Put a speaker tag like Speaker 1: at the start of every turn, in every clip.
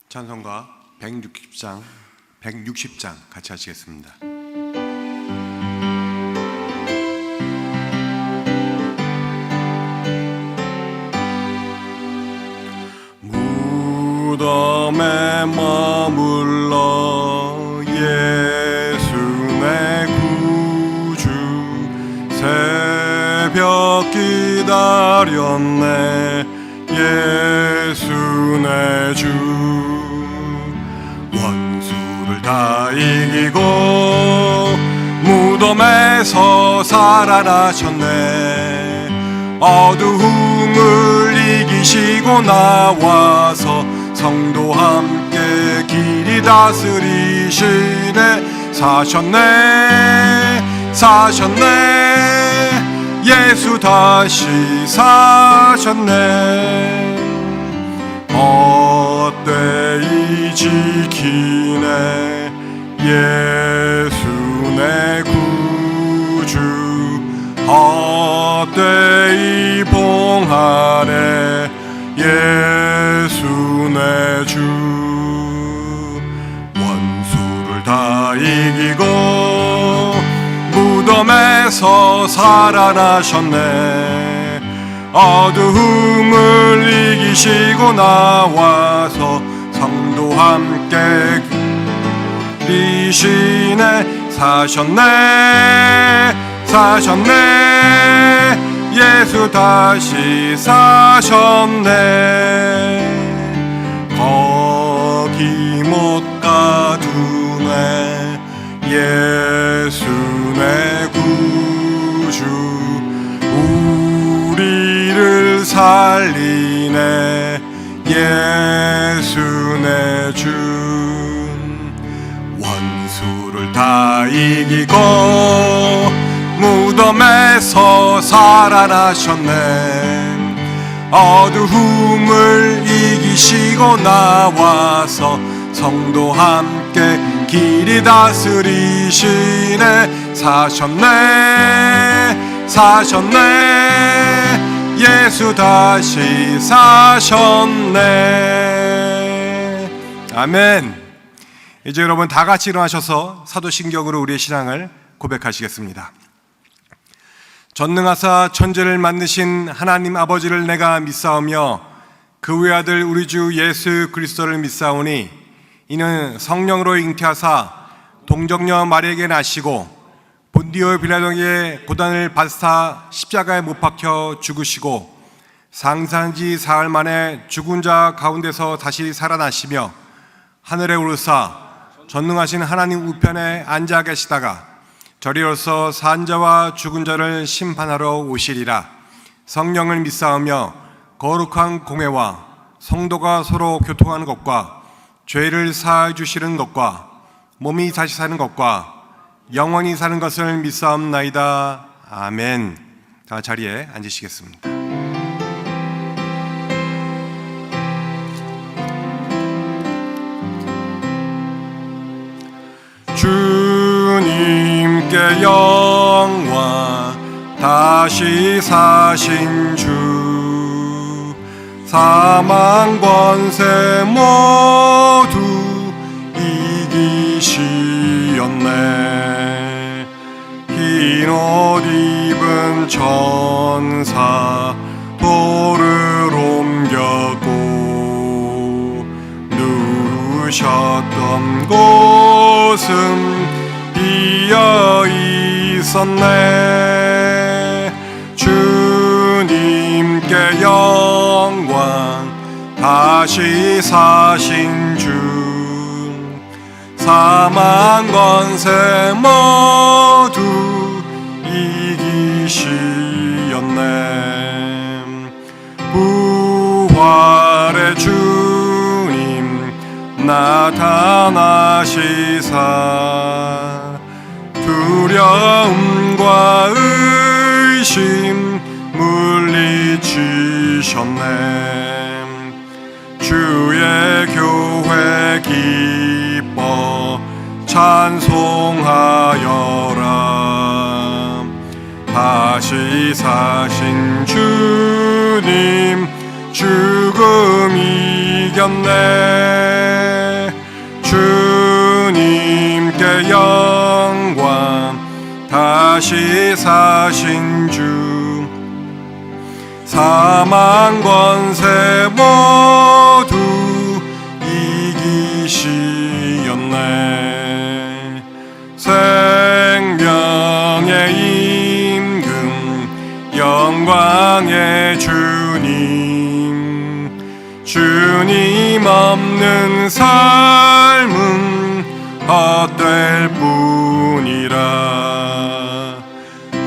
Speaker 1: 찬송가 160장 같이 하시겠습니다. 무덤에 머물러 예수 내 구주 새벽 기다렸네 예수 내 주 원수를 다 이기고 무덤에서 살아나셨네 어두움을 이기시고 나와서 성도 함께 길이 다스리시네 사셨네 예수 다시 사셨네 헛되이 지키네 예수 내 구주 헛되이 봉하네 예수 내 주 원수를 다 이기고 무덤에서 살아나셨네 어두움을 이기시고 나와서 성도 함께 계시네 사셨네 예수 다시 사셨네 거기 못 가두네 예수 내 구주 우리를 살리네 예수 내 주 원수를 다 이기고 무덤에서 살아나셨네 어두움을 이기시고 나와서 성도 함께 길이 다스리시네 사셨네 예수 다시 사셨네 아멘. 이제 여러분 다 같이 일어나셔서 사도신경으로 우리의 신앙을 고백하시겠습니다. 전능하사 천지를 만드신 하나님 아버지를 내가 믿사오며 그 외아들 우리 주 예수 그리스도를 믿사오니 이는 성령으로 잉태하사 동정녀 마리아에게 나시고 본디오 빌라도에게 고난을 받으사 십자가에 못 박혀 죽으시고 상사한 지 사흘 만에 죽은 자 가운데서 다시 살아나시며 하늘에 오르사 전능하신 하나님 우편에 앉아 계시다가 저리로서 산 자와 죽은 자를 심판하러 오시리라. 성령을 믿사오며 거룩한 공회와 성도가 서로 교통하는 것과 죄를 사하여 주시는 것과 몸이 다시 사는 것과 영원히 사는 것을 믿사옵나이다. 아멘. 다 자리에 앉으시겠습니다. 주님께 영광 다시 사신 주 사망 권세 모두 이기시었네 흰 옷 입은 천사 돌을 옮겼고 누우셨던 곳은 비어 있었네 주님께 영광 다시 사신 주 사망 권세 모두 이기시었네 부활의 주님 나타나시사 두려움과 의심 물리치셨네 주의 교회 기뻐 찬송하여라 다시 사신 주님 죽음 이겼네 다시 사신 주 사망 권세 모두 이기시었네. 생명의 임금 영광의 주님 없는 삶은 헛될 뿐이라.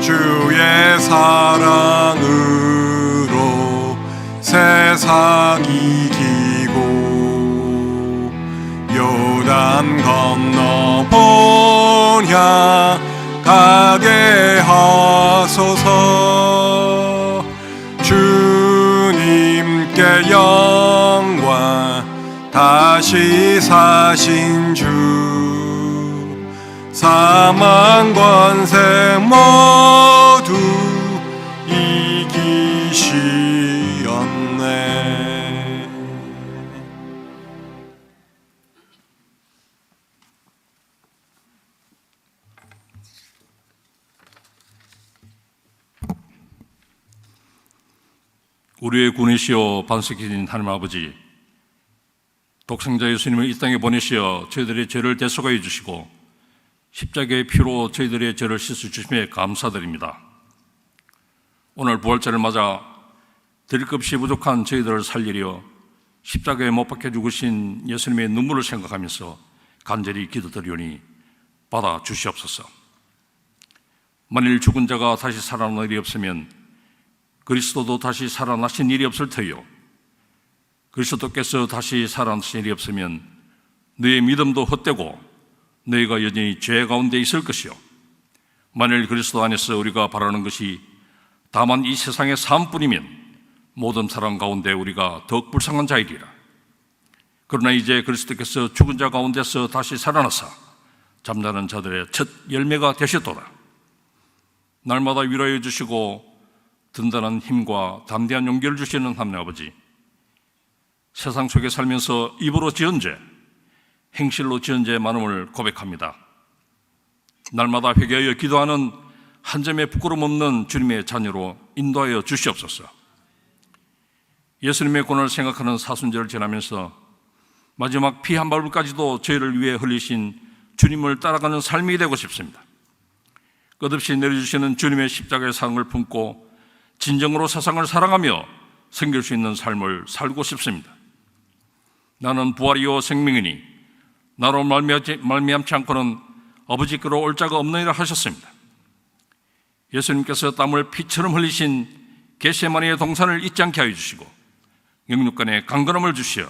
Speaker 1: 주의 사랑으로 세상 이기고 요단 건너 본향 가게 하소서. 주님께 영광 다시 사신 주 사망 권세 모두 이기시었네.
Speaker 2: 우리의 구원이시여 반석이신 하나님 아버지, 독생자 예수님을 이 땅에 보내시어 저희들의 죄를 대속하여 주시고 십자가의 피로 저희들의 죄를 씻어 주심에 감사드립니다. 오늘 부활절을 맞아 드릴 것 없이 부족한 저희들을 살리려 십자가에 못 박혀 죽으신 예수님의 눈물을 생각하면서 간절히 기도드리오니 받아 주시옵소서. 만일 죽은 자가 다시 살아난 일이 없으면 그리스도도 다시 살아나신 일이 없을 터요, 그리스도께서 다시 살아나신 일이 없으면 너의 믿음도 헛되고 너희가 여전히 죄 가운데 있을 것이요, 만일 그리스도 안에서 우리가 바라는 것이 다만 이 세상의 삶뿐이면 모든 사람 가운데 우리가 더욱 불쌍한 자이리라. 그러나 이제 그리스도께서 죽은 자 가운데서 다시 살아나사 잠자는 자들의 첫 열매가 되셨도다. 날마다 위로해 주시고 든든한 힘과 담대한 용기를 주시는 하나님 아버지, 세상 속에 살면서 입으로 지은 죄, 행실로 지은 죄의 많음을 고백합니다. 날마다 회개하여 기도하는 한 점의 부끄럼 없는 주님의 자녀로 인도하여 주시옵소서. 예수님의 고난을 생각하는 사순절을 지나면서 마지막 피 한 방울까지도 저희를 위해 흘리신 주님을 따라가는 삶이 되고 싶습니다. 끝없이 내려주시는 주님의 십자가의 사랑을 품고 진정으로 세상을 사랑하며 섬길 수 있는 삶을 살고 싶습니다. 나는 부활이요 생명이니 나로 말미암지 않고는 아버지께로 올 자가 없느니라 하셨습니다. 예수님께서 땀을 피처럼 흘리신 겟세마네의 동산을 잊지 않게 하여 주시고 영육간에 강건함을 주시어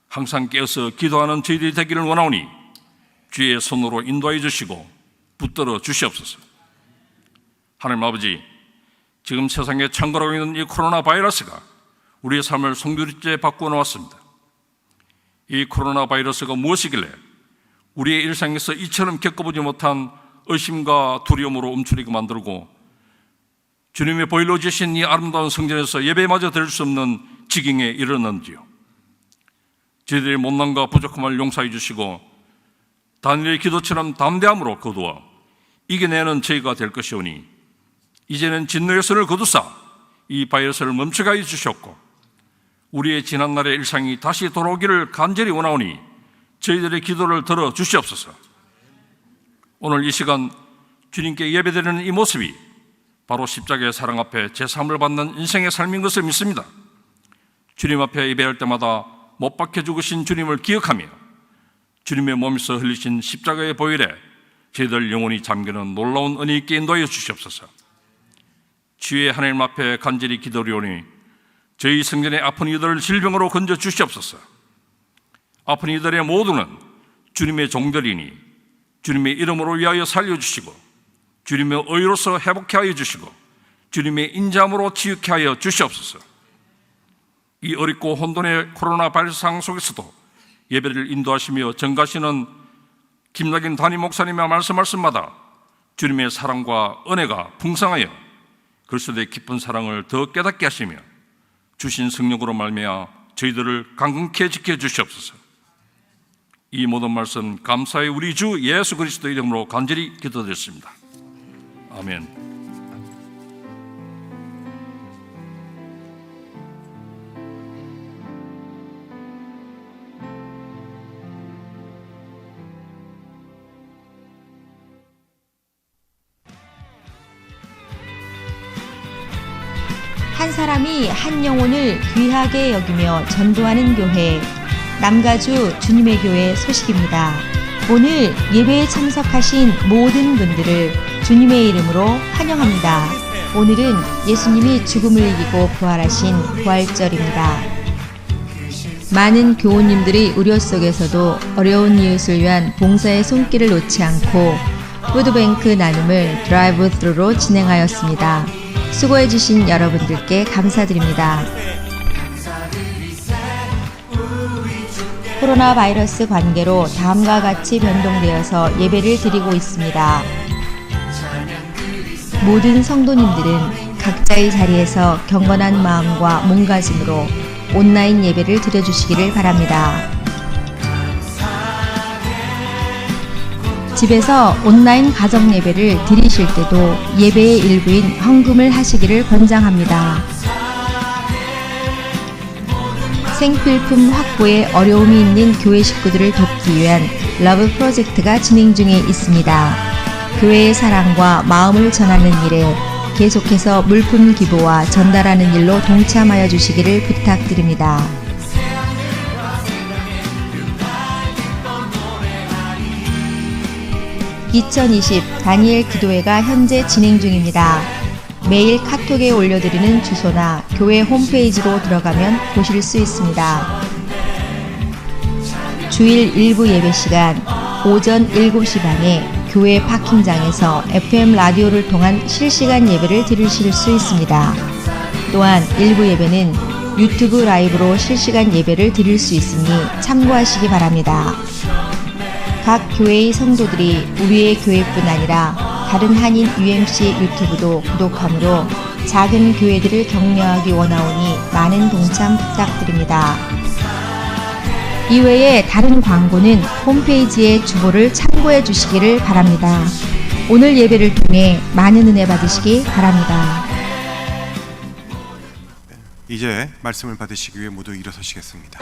Speaker 2: 항상 깨어서 기도하는 저희들이 되기를 원하오니 주의 손으로 인도하여 주시고 붙들어 주시옵소서. 하나님 아버지, 지금 세상에 창궐하고 있는 이 코로나 바이러스가 우리의 삶을 송두리째 바꾸어 놓았습니다. 이 코로나 바이러스가 무엇이길래 우리의 일상에서 이처럼 겪어보지 못한 의심과 두려움으로 움츠리게 만들고 주님의 보일러 주신 이 아름다운 성전에서 예배마저 드릴 수 없는 지경에 이르렀는지요. 저희들의 못난과 부족함을 용서해 주시고 다니엘의 기도처럼 담대함으로 거두어 이겨내는 저희가 될 것이오니 이제는 진노의 손을 거두사 이 바이러스를 멈추게 하여 주셨고 우리의 지난날의 일상이 다시 돌아오기를 간절히 원하오니 저희들의 기도를 들어 주시옵소서. 오늘 이 시간 주님께 예배드리는 이 모습이 바로 십자가의 사랑 앞에 제사함을 받는 인생의 삶인 것을 믿습니다. 주님 앞에 예배할 때마다 못 박혀 죽으신 주님을 기억하며 주님의 몸에서 흘리신 십자가의 보혈에 저희들 영혼이 잠기는 놀라운 은혜 있게 인도하여 주시옵소서. 주의 하나님 앞에 간절히 기도리오니 저희 성전의 아픈 이들을 질병으로 건져 주시옵소서. 아픈 이들의 모두는 주님의 종들이니 주님의 이름으로 위하여 살려주시고 주님의 의로서 회복케 하여 주시고 주님의 인자함으로 치유케 하여 주시옵소서. 이 어렵고 혼돈의 코로나 바이러스 상황 속에서도 예배를 인도하시며 전가시는 김낙인 담임 목사님의 말씀마다 주님의 사랑과 은혜가 풍성하여 그리스도의 깊은 사랑을 더 깨닫게 하시며 주신 성령으로 말미암아 저희들을 강건케 지켜주시옵소서. 이 모든 말씀 감사의 우리 주 예수 그리스도 이름으로 간절히 기도드렸습니다. 아멘.
Speaker 3: 한 사람이 한 영혼을 귀하게 여기며 전도하는 교회, 남가주 주님의 교회 소식입니다. 오늘 예배에 참석하신 모든 분들을 주님의 이름으로 환영합니다. 오늘은 예수님이 죽음을 이기고 부활하신 부활절입니다. 많은 교우님들이 우려 속에서도 어려운 이웃을 위한 봉사의 손길을 놓지 않고 푸드뱅크 나눔을 드라이브 스루로 진행하였습니다. 수고해주신 여러분들께 감사드립니다. 코로나 바이러스 관계로 다음과 같이 변동되어서 예배를 드리고 있습니다. 모든 성도님들은 각자의 자리에서 경건한 마음과 몸가짐으로 온라인 예배를 드려주시기를 바랍니다. 집에서 온라인 가정 예배를 드리실 때도 예배의 일부인 헌금을 하시기를 권장합니다. 생필품 확보에 어려움이 있는 교회 식구들을 돕기 위한 러브 프로젝트가 진행 중에 있습니다. 교회의 사랑과 마음을 전하는 일에 계속해서 물품 기부와 전달하는 일로 동참하여 주시기를 부탁드립니다. 2020 다니엘 기도회가 현재 진행 중입니다. 매일 카톡에 올려드리는 주소나 교회 홈페이지로 들어가면 보실 수 있습니다. 주일 일부 예배 시간 오전 7시 반에 교회 파킹장에서 FM 라디오를 통한 실시간 예배를 들으실 수 있습니다. 또한 일부 예배는 유튜브 라이브로 실시간 예배를 드릴 수 있으니 참고하시기 바랍니다. 각 교회의 성도들이 우리의 교회뿐 아니라 다른 한인 UMC 유튜브도 구독하므로 작은 교회들을 격려하기 원하오니 많은 동참 부탁드립니다. 이외에 다른 광고는 홈페이지의 주보를 참고해 주시기를 바랍니다. 오늘 예배를 통해 많은 은혜 받으시기 바랍니다.
Speaker 1: 이제 말씀을 받으시기 위해 모두 일어서시겠습니다.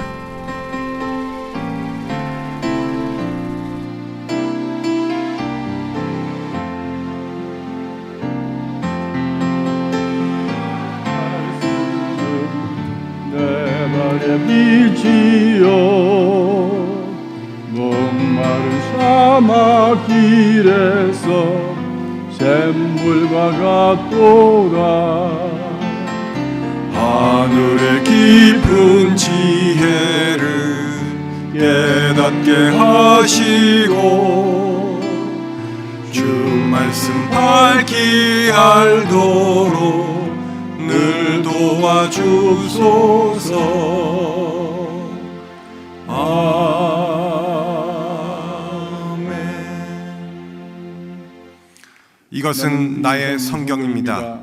Speaker 4: 빛이여 목마른 사막 길에서 샘물과 같도다.
Speaker 1: 하늘의 깊은 지혜를 깨닫게 하시고 주 말씀 밝히 알도록 늘 도와주소서. 아멘. 이것은 나의 성경입니다.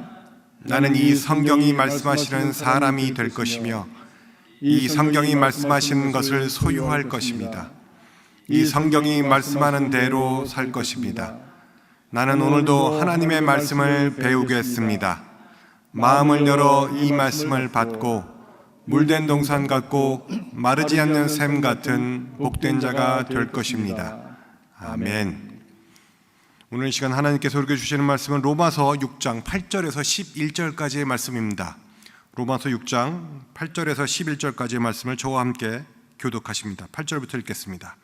Speaker 1: 나는 이 성경이 말씀하시는 사람이 될 것이며 이 성경이 말씀하시는 것을 소유할 것입니다. 이 성경이 말씀하는 대로 살 것입니다. 나는 오늘도 하나님의 말씀을 배우겠습니다. 마음을 열어 이 말씀을 받고 물된 동산 같고 마르지 않는 샘 같은 복된 자가 될 것입니다. 아멘. 오늘 이 시간 하나님께서 우리에게 주시는 말씀은 로마서 6장 8절에서 11절까지의 말씀입니다. 로마서 6장 8절에서 11절까지의 말씀을 저와 함께 교독하십니다. 8절부터 읽겠습니다.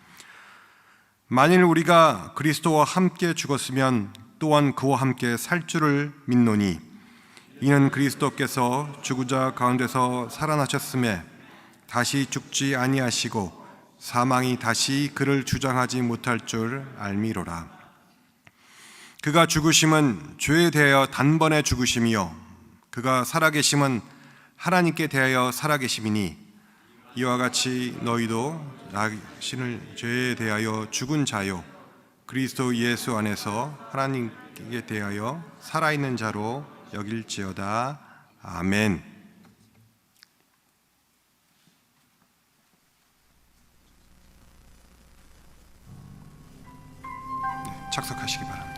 Speaker 1: 만일 우리가 그리스도와 함께 죽었으면 또한 그와 함께 살 줄을 믿노니 이는 그리스도께서 죽은 자 가운데서 살아나셨음에 다시 죽지 아니하시고 사망이 다시 그를 주장하지 못할 줄 알미로라. 그가 죽으심은 죄에 대하여 단번에 죽으심이요 그가 살아계심은 하나님께 대하여 살아계심이니 이와 같이 너희도 자신을 죄에 대하여 죽은 자요 그리스도 예수 안에서 하나님께 대하여 살아있는 자로 여길지어다. 아멘. 착석하시기 바랍니다.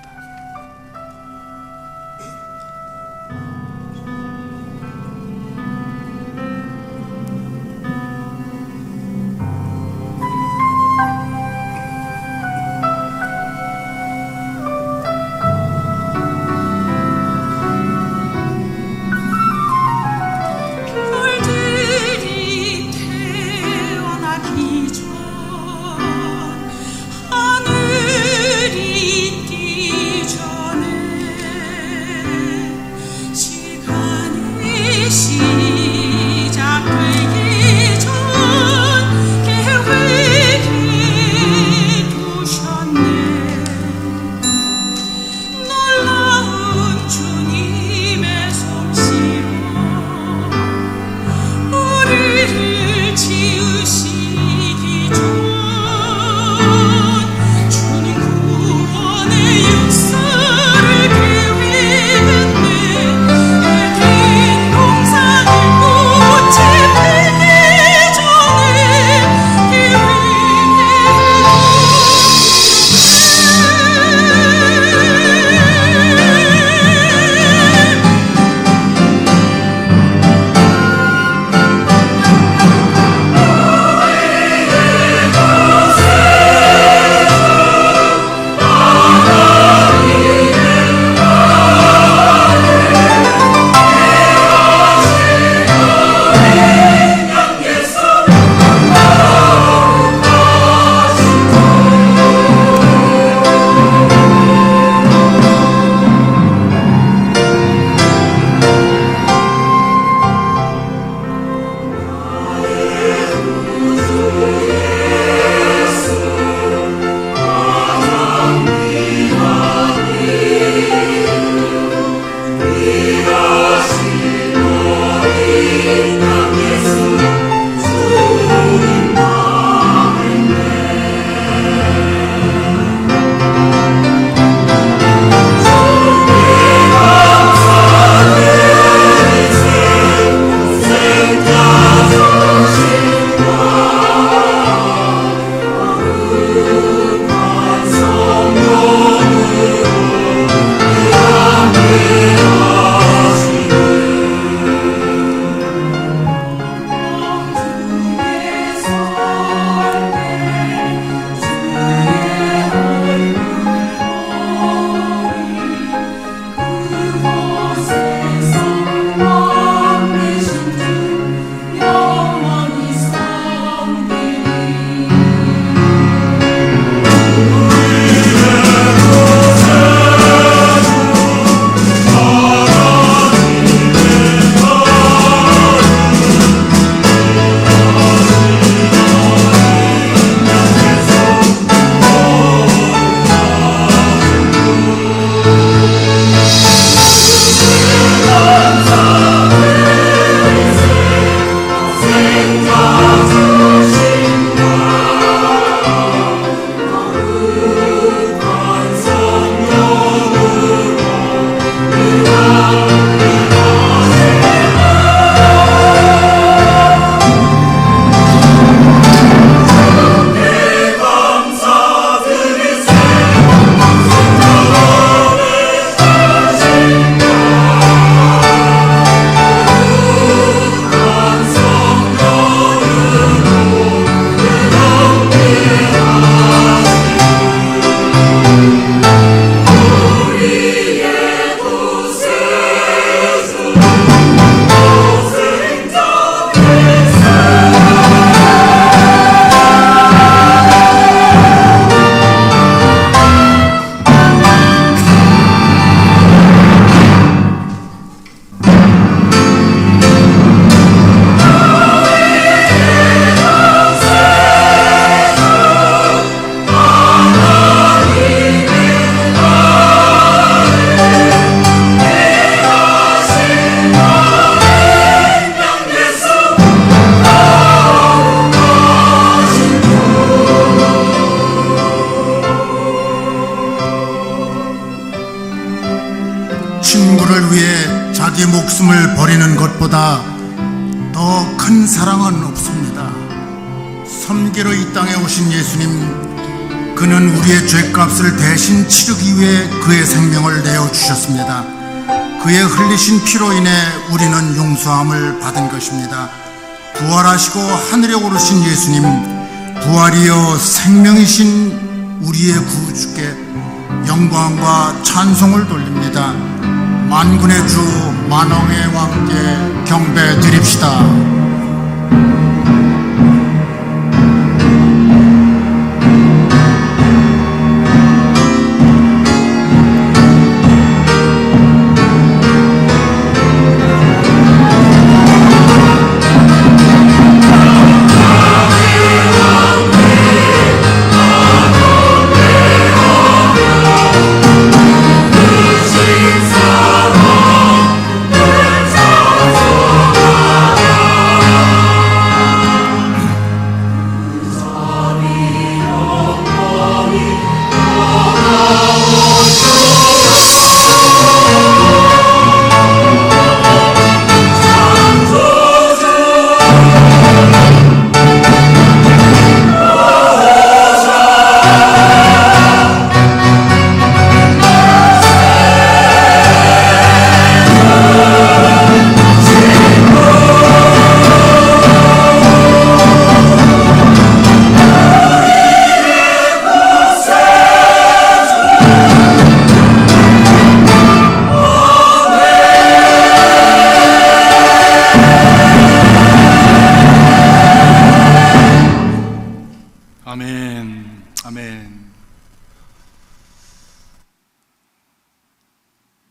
Speaker 5: 친구를 위해 자기 목숨을 버리는 것보다 더 큰 사랑은 없습니다. 섬기러 이 땅에 오신 예수님, 그는 우리의 죄값을 대신 치르기 위해 그의 생명을 내어주셨습니다. 그의 흘리신 피로 인해 우리는 용서함을 받은 것입니다. 부활하시고 하늘에 오르신 예수님, 부활이여 생명이신 우리의 구주께 영광과 찬송을 돌립니다. 만군의 주 만왕의 왕께 경배 드립시다.
Speaker 4: 아멘, 아멘.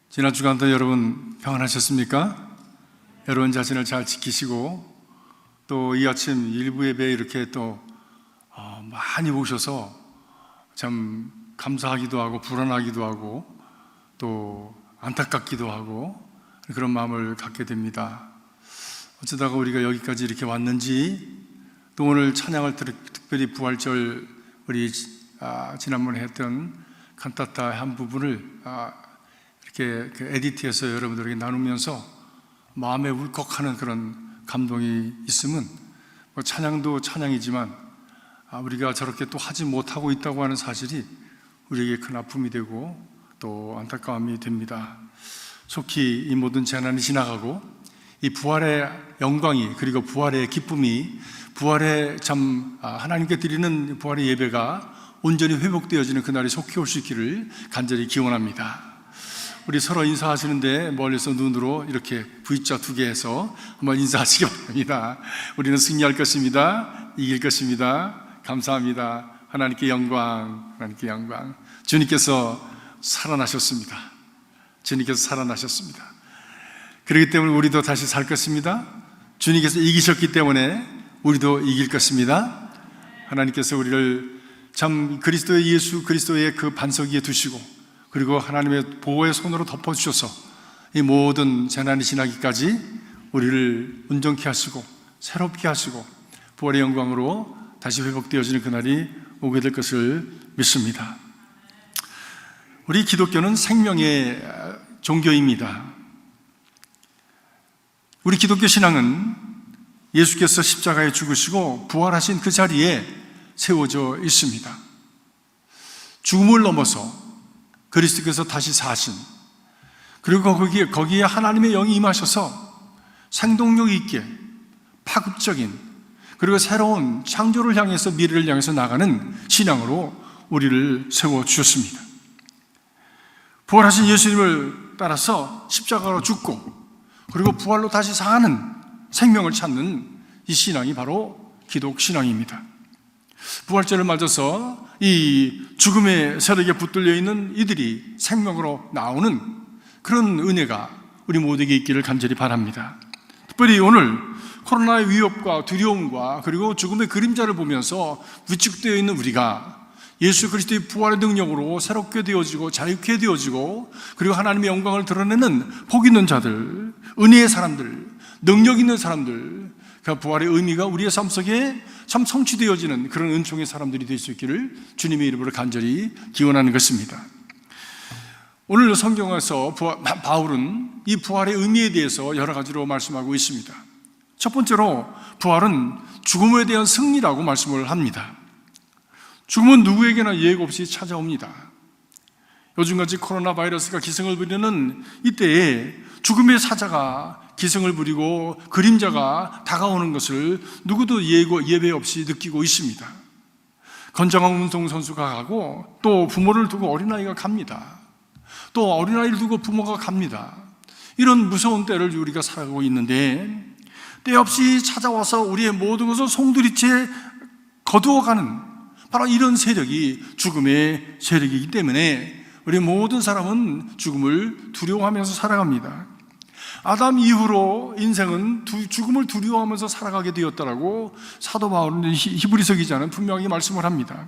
Speaker 4: 지난 주간도 여러분 평안하셨습니까? 여러분 자신을 잘 지키시고 또 이 아침 일부 예배에 이렇게 또 많이 오셔서 참 감사하기도 하고 불안하기도 하고 또 안타깝기도 하고 그런 마음을 갖게 됩니다. 어쩌다가 우리가 여기까지 이렇게 왔는지, 또 오늘 찬양을 특별히 부활절 우리 지난번에 했던 칸타타 한 부분을 이렇게 에디트해서 여러분들에게 나누면서 마음에 울컥하는 그런 감동이 있으면, 찬양도 찬양이지만 우리가 저렇게 또 하지 못하고 있다고 하는 사실이 우리에게 큰 아픔이 되고 또 안타까움이 됩니다. 속히 이 모든 재난이 지나가고 이 부활의 영광이, 그리고 부활의 기쁨이, 부활의 하나님께 드리는 부활의 예배가 온전히 회복되어지는 그날이 속히 올 수 있기를 간절히 기원합니다. 우리 서로 인사하시는데 멀리서 눈으로 이렇게 V자 2개 해서 한번 인사하시기 바랍니다. 우리는 승리할 것입니다. 이길 것입니다. 감사합니다. 하나님께 영광, 하나님께 영광. 주님께서 살아나셨습니다. 주님께서 살아나셨습니다. 그렇기 때문에 우리도 다시 살 것입니다. 주님께서 이기셨기 때문에 우리도 이길 것입니다. 하나님께서 우리를 참 그리스도의 예수 그리스도의 그 반석 위에 두시고, 그리고 하나님의 보호의 손으로 덮어주셔서 이 모든 재난이 지나기까지 우리를 온전케 하시고 새롭게 하시고 부활의 영광으로 다시 회복되어지는 그날이 오게 될 것을 믿습니다. 우리 기독교는 생명의 종교입니다. 우리 기독교 신앙은 예수께서 십자가에 죽으시고 부활하신 그 자리에 세워져 있습니다. 죽음을 넘어서 그리스도께서 다시 사신, 그리고 거기에 하나님의 영이 임하셔서 생동력 있게 파급적인, 그리고 새로운 창조를 향해서, 미래를 향해서 나가는 신앙으로 우리를 세워주셨습니다. 부활하신 예수님을 따라서 십자가로 죽고, 그리고 부활로 다시 사는 생명을 찾는 이 신앙이 바로 기독 신앙입니다. 부활절을 맞아서 이 죽음의 세력에 붙들려 있는 이들이 생명으로 나오는 그런 은혜가 우리 모두에게 있기를 간절히 바랍니다. 특별히 오늘 코로나의 위협과 두려움과 그리고 죽음의 그림자를 보면서 위축되어 있는 우리가 예수 그리스도의 부활의 능력으로 새롭게 되어지고 자유케 되어지고, 그리고 하나님의 영광을 드러내는 복 있는 자들, 은혜의 사람들, 능력 있는 사람들, 그 부활의 의미가 우리의 삶 속에 참 성취되어지는 그런 은총의 사람들이 될 수 있기를 주님의 이름으로 간절히 기원하는 것입니다. 오늘 성경에서 바울은 이 부활의 의미에 대해서 여러 가지로 말씀하고 있습니다. 첫 번째로 부활은 죽음에 대한 승리라고 말씀을 합니다. 죽음은 누구에게나 예고 없이 찾아옵니다. 요즘같이 코로나 바이러스가 기승을 부리는 이때에 죽음의 사자가 기승을 부리고 그림자가 다가오는 것을 누구도 예배 없이 느끼고 있습니다. 건장한 운동선수가 가고, 또 부모를 두고 어린아이가 갑니다. 또 어린아이를 두고 부모가 갑니다. 이런 무서운 때를 우리가 살아가고 있는데, 때 없이 찾아와서 우리의 모든 것을 송두리째 거두어가는 바로 이런 세력이 죽음의 세력이기 때문에 우리 모든 사람은 죽음을 두려워하면서 살아갑니다. 아담 이후로 인생은 죽음을 두려워하면서 살아가게 되었다라고 사도 바울은 히브리서 기자는 분명히 말씀을 합니다.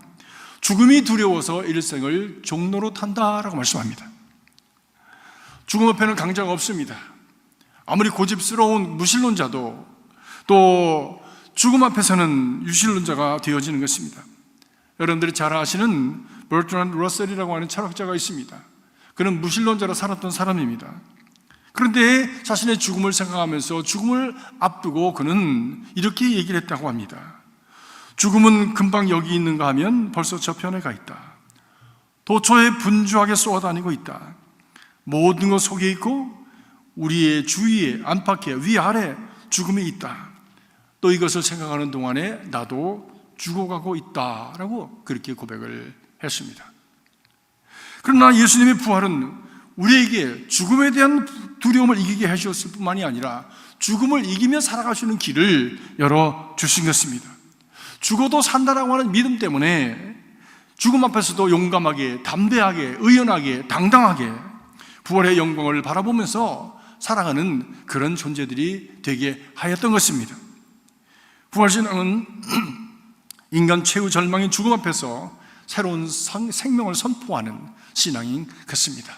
Speaker 4: 죽음이 두려워서 일생을 종로로 탄다라고 말씀합니다. 죽음 앞에는 강자가 없습니다. 아무리 고집스러운 무신론자도 또 죽음 앞에서는 유신론자가 되어지는 것입니다. 여러분들이 잘 아시는 버트란드 러셀이라고 하는 철학자가 있습니다. 그는 무신론자로 살았던 사람입니다. 그런데 자신의 죽음을 생각하면서 죽음을 앞두고 그는 이렇게 얘기를 했다고 합니다. 죽음은 금방 여기 있는가 하면 벌써 저편에 가 있다. 도처에 분주하게 쏘아다니고 있다. 모든 것 속에 있고 우리의 주위에, 안팎에, 위아래 죽음이 있다. 또 이것을 생각하는 동안에 나도 죽어가고 있다라고 그렇게 고백을 했습니다. 그러나 예수님의 부활은 우리에게 죽음에 대한 두려움을 이기게 해주셨을 뿐만이 아니라 죽음을 이기며 살아갈 수 있는 길을 열어주신 것입니다. 죽어도 산다라고 하는 믿음 때문에 죽음 앞에서도 용감하게, 담대하게, 의연하게, 당당하게 부활의 영광을 바라보면서 살아가는 그런 존재들이 되게 하였던 것입니다. 부활신앙은 인간 최후 절망인 죽음 앞에서 새로운 생명을 선포하는 신앙인 것입니다.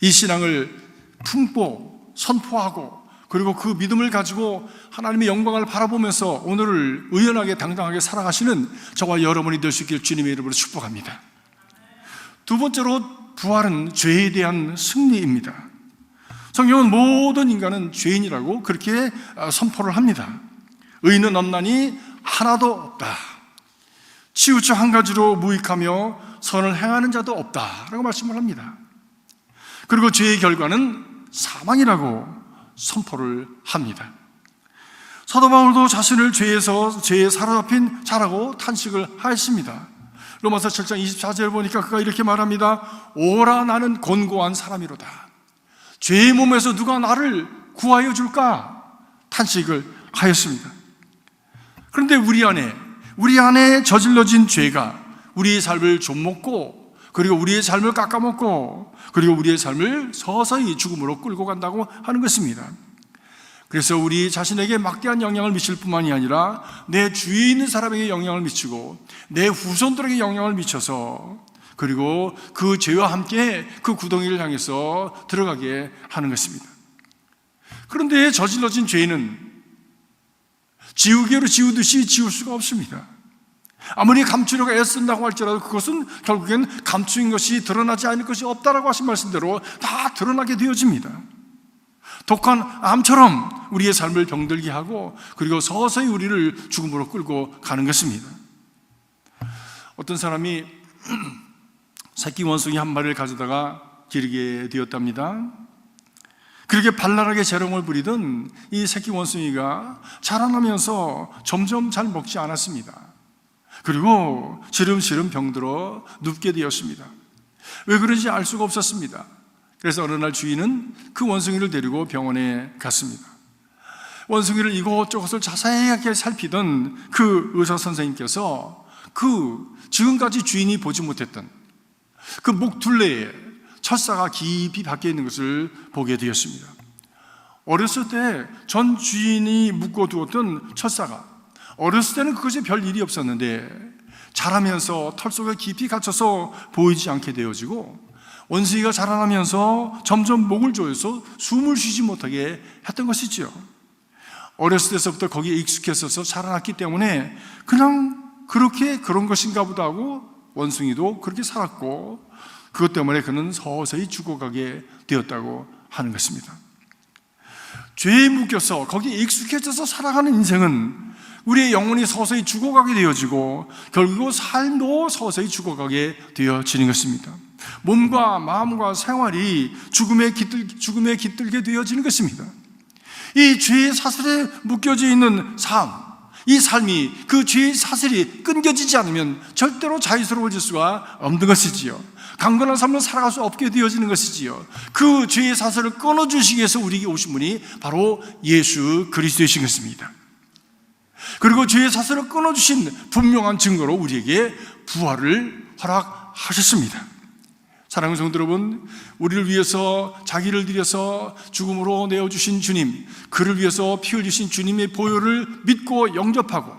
Speaker 4: 이 신앙을 품고 선포하고 그리고 그 믿음을 가지고 하나님의 영광을 바라보면서 오늘을 의연하게 당당하게 살아가시는 저와 여러분이 될 수 있기를 주님의 이름으로 축복합니다. 두 번째로 부활은 죄에 대한 승리입니다. 성경은 모든 인간은 죄인이라고 그렇게 선포를 합니다. 의인은 없나니 하나도 없다. 치우쳐 한 가지로 무익하며 선을 행하는 자도 없다라고 말씀을 합니다. 그리고 죄의 결과는 사망이라고 선포를 합니다. 사도 바울도 자신을 죄에 사로잡힌 자라고 탄식을 하였습니다. 로마서 7장 24절 보니까 그가 이렇게 말합니다. 오라 나는 곤고한 사람이로다. 죄의 몸에서 누가 나를 구하여 줄까? 탄식을 하였습니다. 그런데 우리 안에 저질러진 죄가 우리의 삶을 좀먹고, 그리고 우리의 삶을 깎아먹고, 그리고 우리의 삶을 서서히 죽음으로 끌고 간다고 하는 것입니다. 그래서 우리 자신에게 막대한 영향을 미칠 뿐만이 아니라 내 주위에 있는 사람에게 영향을 미치고 내 후손들에게 영향을 미쳐서, 그리고 그 죄와 함께 그 구덩이를 향해서 들어가게 하는 것입니다. 그런데 저질러진 죄는 지우개로 지우듯이 지울 수가 없습니다. 아무리 감추려고 애쓴다고 할지라도 그것은 결국엔 감추인 것이 드러나지 않을 것이 없다라고 하신 말씀대로 다 드러나게 되어집니다. 독한 암처럼 우리의 삶을 병들게 하고, 그리고 서서히 우리를 죽음으로 끌고 가는 것입니다. 어떤 사람이 새끼 원숭이 한 마리를 가져다가 기르게 되었답니다. 그렇게 발랄하게 재롱을 부리던 이 새끼 원숭이가 자라나면서 점점 잘 먹지 않았습니다. 그리고 시름시름 병들어 눕게 되었습니다. 왜 그런지 알 수가 없었습니다. 그래서 어느 날 주인은 그 원숭이를 데리고 병원에 갔습니다. 원숭이를 이곳저곳을 자세하게 살피던 그 의사 선생님께서 지금까지 주인이 보지 못했던 그 목둘레에 철사가 깊이 박혀 있는 것을 보게 되었습니다. 어렸을 때 전 주인이 묶어두었던 철사가, 어렸을 때는 그것이 별 일이 없었는데 자라면서 털 속에 깊이 갇혀서 보이지 않게 되어지고, 원숭이가 자라나면서 점점 목을 조여서 숨을 쉬지 못하게 했던 것이지요. 어렸을 때서부터 거기에 익숙했어서 자라났기 때문에 그냥 그런 것인가 보다 하고 원숭이도 그렇게 살았고, 그것 때문에 그는 서서히 죽어가게 되었다고 하는 것입니다. 죄에 묶여서 거기에 익숙해져서 살아가는 인생은 우리의 영혼이 서서히 죽어가게 되어지고, 결국 삶도 서서히 죽어가게 되어지는 것입니다. 몸과 마음과 생활이 죽음에 깃들게 되어지는 것입니다. 이 죄의 사슬에 묶여져 있는 이 삶이 그 죄의 사슬이 끊겨지지 않으면 절대로 자유스러워질 수가 없는 것이지요. 강건한 삶을 살아갈 수 없게 되어지는 것이지요. 그 죄의 사슬을 끊어주시기 위해서 우리에게 오신 분이 바로 예수 그리스도이신 것입니다. 그리고 죄의 사슬을 끊어주신 분명한 증거로 우리에게 부활을 허락하셨습니다. 사랑하는 성도 여러분, 우리를 위해서 자기를 들여서 죽음으로 내어주신 주님, 그를 위해서 피 흘리신 주님의 보혈을 믿고 영접하고,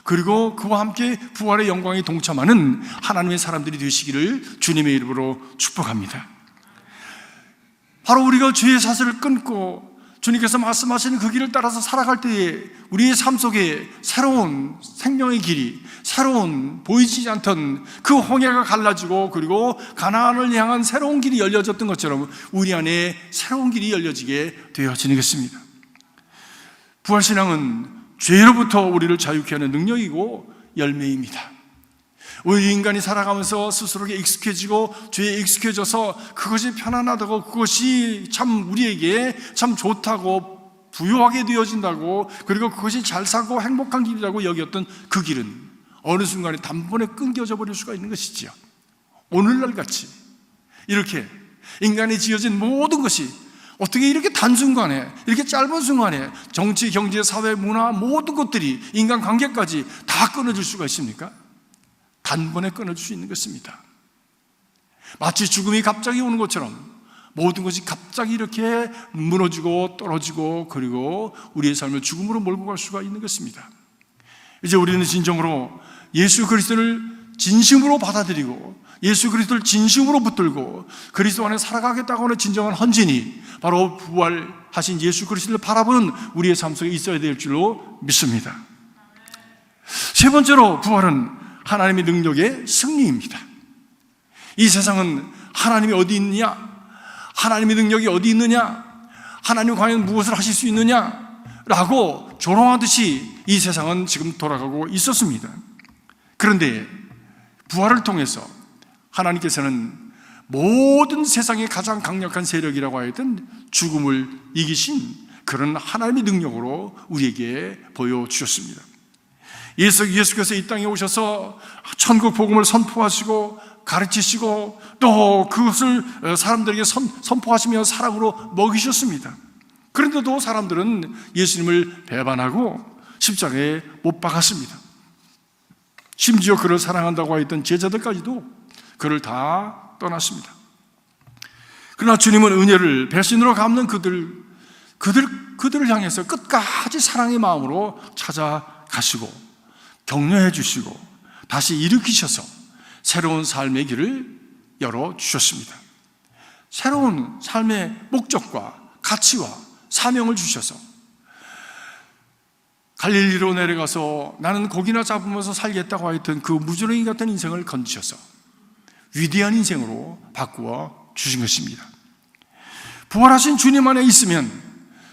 Speaker 4: 그리고 그와 함께 부활의 영광에 동참하는 하나님의 사람들이 되시기를 주님의 이름으로 축복합니다. 바로 우리가 죄의 사슬을 끊고 주님께서 말씀하시는 그 길을 따라서 살아갈 때에 우리의 삶 속에 새로운 생명의 길이, 새로운 보이지 않던 그 홍해가 갈라지고, 그리고 가나안을 향한 새로운 길이 열려졌던 것처럼 우리 안에 새로운 길이 열려지게 되어지는 것입니다. 부활신앙은 죄로부터 우리를 자유케 하는 능력이고 열매입니다. 우리 인간이 살아가면서 스스로에게 익숙해지고 죄에 익숙해져서 그것이 편안하다고, 그것이 참 우리에게 참 좋다고 부유하게 되어진다고, 그리고 그것이 잘 사고 행복한 길이라고 여겼던 그 길은 어느 순간에 단번에 끊겨져 버릴 수가 있는 것이지요. 오늘날 같이 이렇게 인간이 지어진 모든 것이 어떻게 이렇게 단순간에, 이렇게 짧은 순간에 정치, 경제, 사회, 문화 모든 것들이 인간관계까지 다 끊어질 수가 있습니까? 단번에 끊어질 수 있는 것입니다. 마치 죽음이 갑자기 오는 것처럼 모든 것이 갑자기 이렇게 무너지고 떨어지고, 그리고 우리의 삶을 죽음으로 몰고 갈 수가 있는 것입니다. 이제 우리는 진정으로 예수 그리스도를 진심으로 받아들이고 예수 그리스도를 진심으로 붙들고 그리스도 안에 살아가겠다고 하는 진정한 헌신이 바로 부활하신 예수 그리스도를 바라보는 우리의 삶 속에 있어야 될 줄로 믿습니다. 세 번째로 부활은 하나님의 능력의 승리입니다. 이 세상은 하나님이 어디 있느냐, 하나님의 능력이 어디 있느냐, 하나님 과연 무엇을 하실 수 있느냐 라고 조롱하듯이 이 세상은 지금 돌아가고 있었습니다. 그런데 부활을 통해서 하나님께서는 모든 세상의 가장 강력한 세력이라고 하였던 죽음을 이기신 그런 하나님의 능력으로 우리에게 보여주셨습니다. 예수께서 이 땅에 오셔서 천국 복음을 선포하시고 가르치시고 또 그것을 사람들에게 선포하시며 사랑으로 먹이셨습니다. 그런데도 사람들은 예수님을 배반하고 십자가에 못 박았습니다. 심지어 그를 사랑한다고 했던 제자들까지도 그를 다 떠났습니다. 그러나 주님은 은혜를 배신으로 갚는 그들을 향해서 끝까지 사랑의 마음으로 찾아가시고 격려해 주시고 다시 일으키셔서 새로운 삶의 길을 열어주셨습니다. 새로운 삶의 목적과 가치와 사명을 주셔서 갈릴리로 내려가서 나는 고기나 잡으면서 살겠다고 했던 그 무주랭이 같은 인생을 건지셔서 위대한 인생으로 바꾸어 주신 것입니다. 부활하신 주님 안에 있으면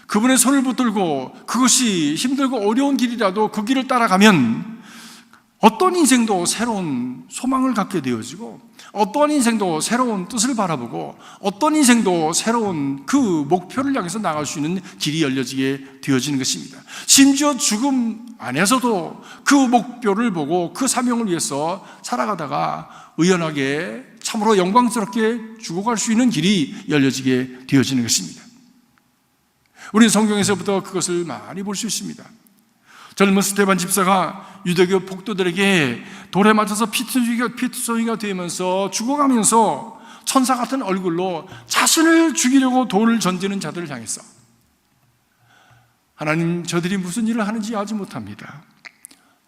Speaker 4: 그분의 손을 붙들고 그것이 힘들고 어려운 길이라도 그 길을 따라가면 어떤 인생도 새로운 소망을 갖게 되어지고 어떤 인생도 새로운 뜻을 바라보고 어떤 인생도 새로운 그 목표를 향해서 나갈 수 있는 길이 열려지게 되어지는 것입니다. 심지어 죽음 안에서도 그 목표를 보고 그 사명을 위해서 살아가다가 의연하게 참으로 영광스럽게 죽어갈 수 있는 길이 열려지게 되어지는 것입니다. 우리는 성경에서부터 그것을 많이 볼 수 있습니다. 젊은 스데반 집사가 유대교 폭도들에게 돌에 맞아서 피투성이가 되면서 죽어가면서 천사 같은 얼굴로 자신을 죽이려고 돌을 던지는 자들을 향해서 하나님, 저들이 무슨 일을 하는지 알지 못합니다.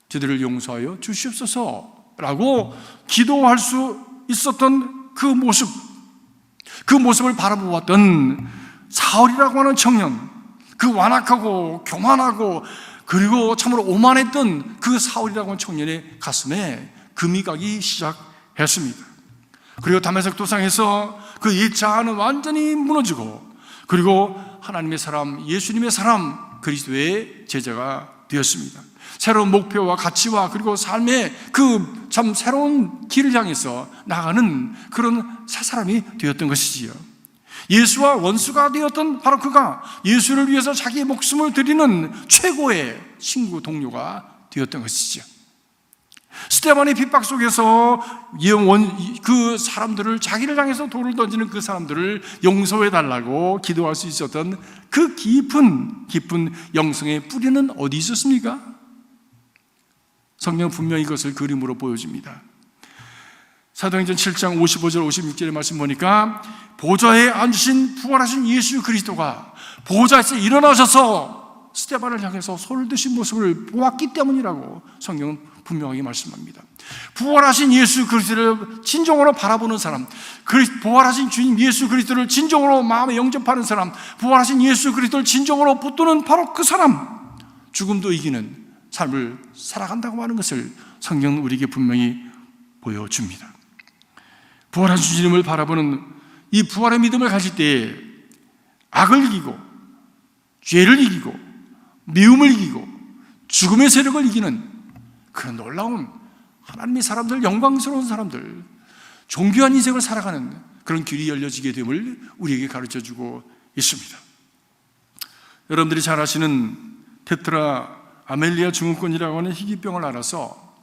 Speaker 4: 저들을 용서하여 주시옵소서 라고 기도할 수 있었던 그 모습을 바라보았던 사울이라고 하는 청년, 그 완악하고 교만하고 그리고 참으로 오만했던 그 사울이라고 하는 청년의 가슴에 금이 가기 시작했습니다. 그리고 다메섹 도상에서 그 1차는 완전히 무너지고 그리고 하나님의 사람, 예수님의 사람, 그리스도의 제자가 되었습니다. 새로운 목표와 가치와 그리고 삶의 그 참 새로운 길을 향해서 나가는 그런 새 사람이 되었던 것이지요. 예수와 원수가 되었던 바로 그가 예수를 위해서 자기의 목숨을 드리는 최고의 친구 동료가 되었던 것이죠. 스데반의 핍박 속에서 그 사람들을, 자기를 향해서 돌을 던지는 그 사람들을 용서해달라고 기도할 수 있었던 그 깊은 영성의 뿌리는 어디 있었습니까? 성경 분명히 이것을 그림으로 보여줍니다. 사도행전 7장 55절 56절의 말씀 보니까 보좌에 앉으신 부활하신 예수 그리스도가 보좌에서 일어나셔서 스데반을 향해서 손을 드신 모습을 보았기 때문이라고 성경은 분명하게 말씀합니다. 부활하신 예수 그리스도를 진정으로 바라보는 사람, 부활하신 주님 예수 그리스도를 진정으로 마음에 영접하는 사람, 부활하신 예수 그리스도를 진정으로 붙드는 바로 그 사람, 죽음도 이기는 삶을 살아간다고 하는 것을 성경은 우리에게 분명히 보여줍니다. 부활하신 주님을 바라보는 이 부활의 믿음을 가질 때에 악을 이기고 죄를 이기고 미움을 이기고 죽음의 세력을 이기는 그런 놀라운 하나님의 사람들, 영광스러운 사람들, 존귀한 인생을 살아가는 그런 길이 열려지게 됨을 우리에게 가르쳐주고 있습니다. 여러분들이 잘 아시는 테트라 아멜리아 증후군이라고 하는 희귀병을 앓아서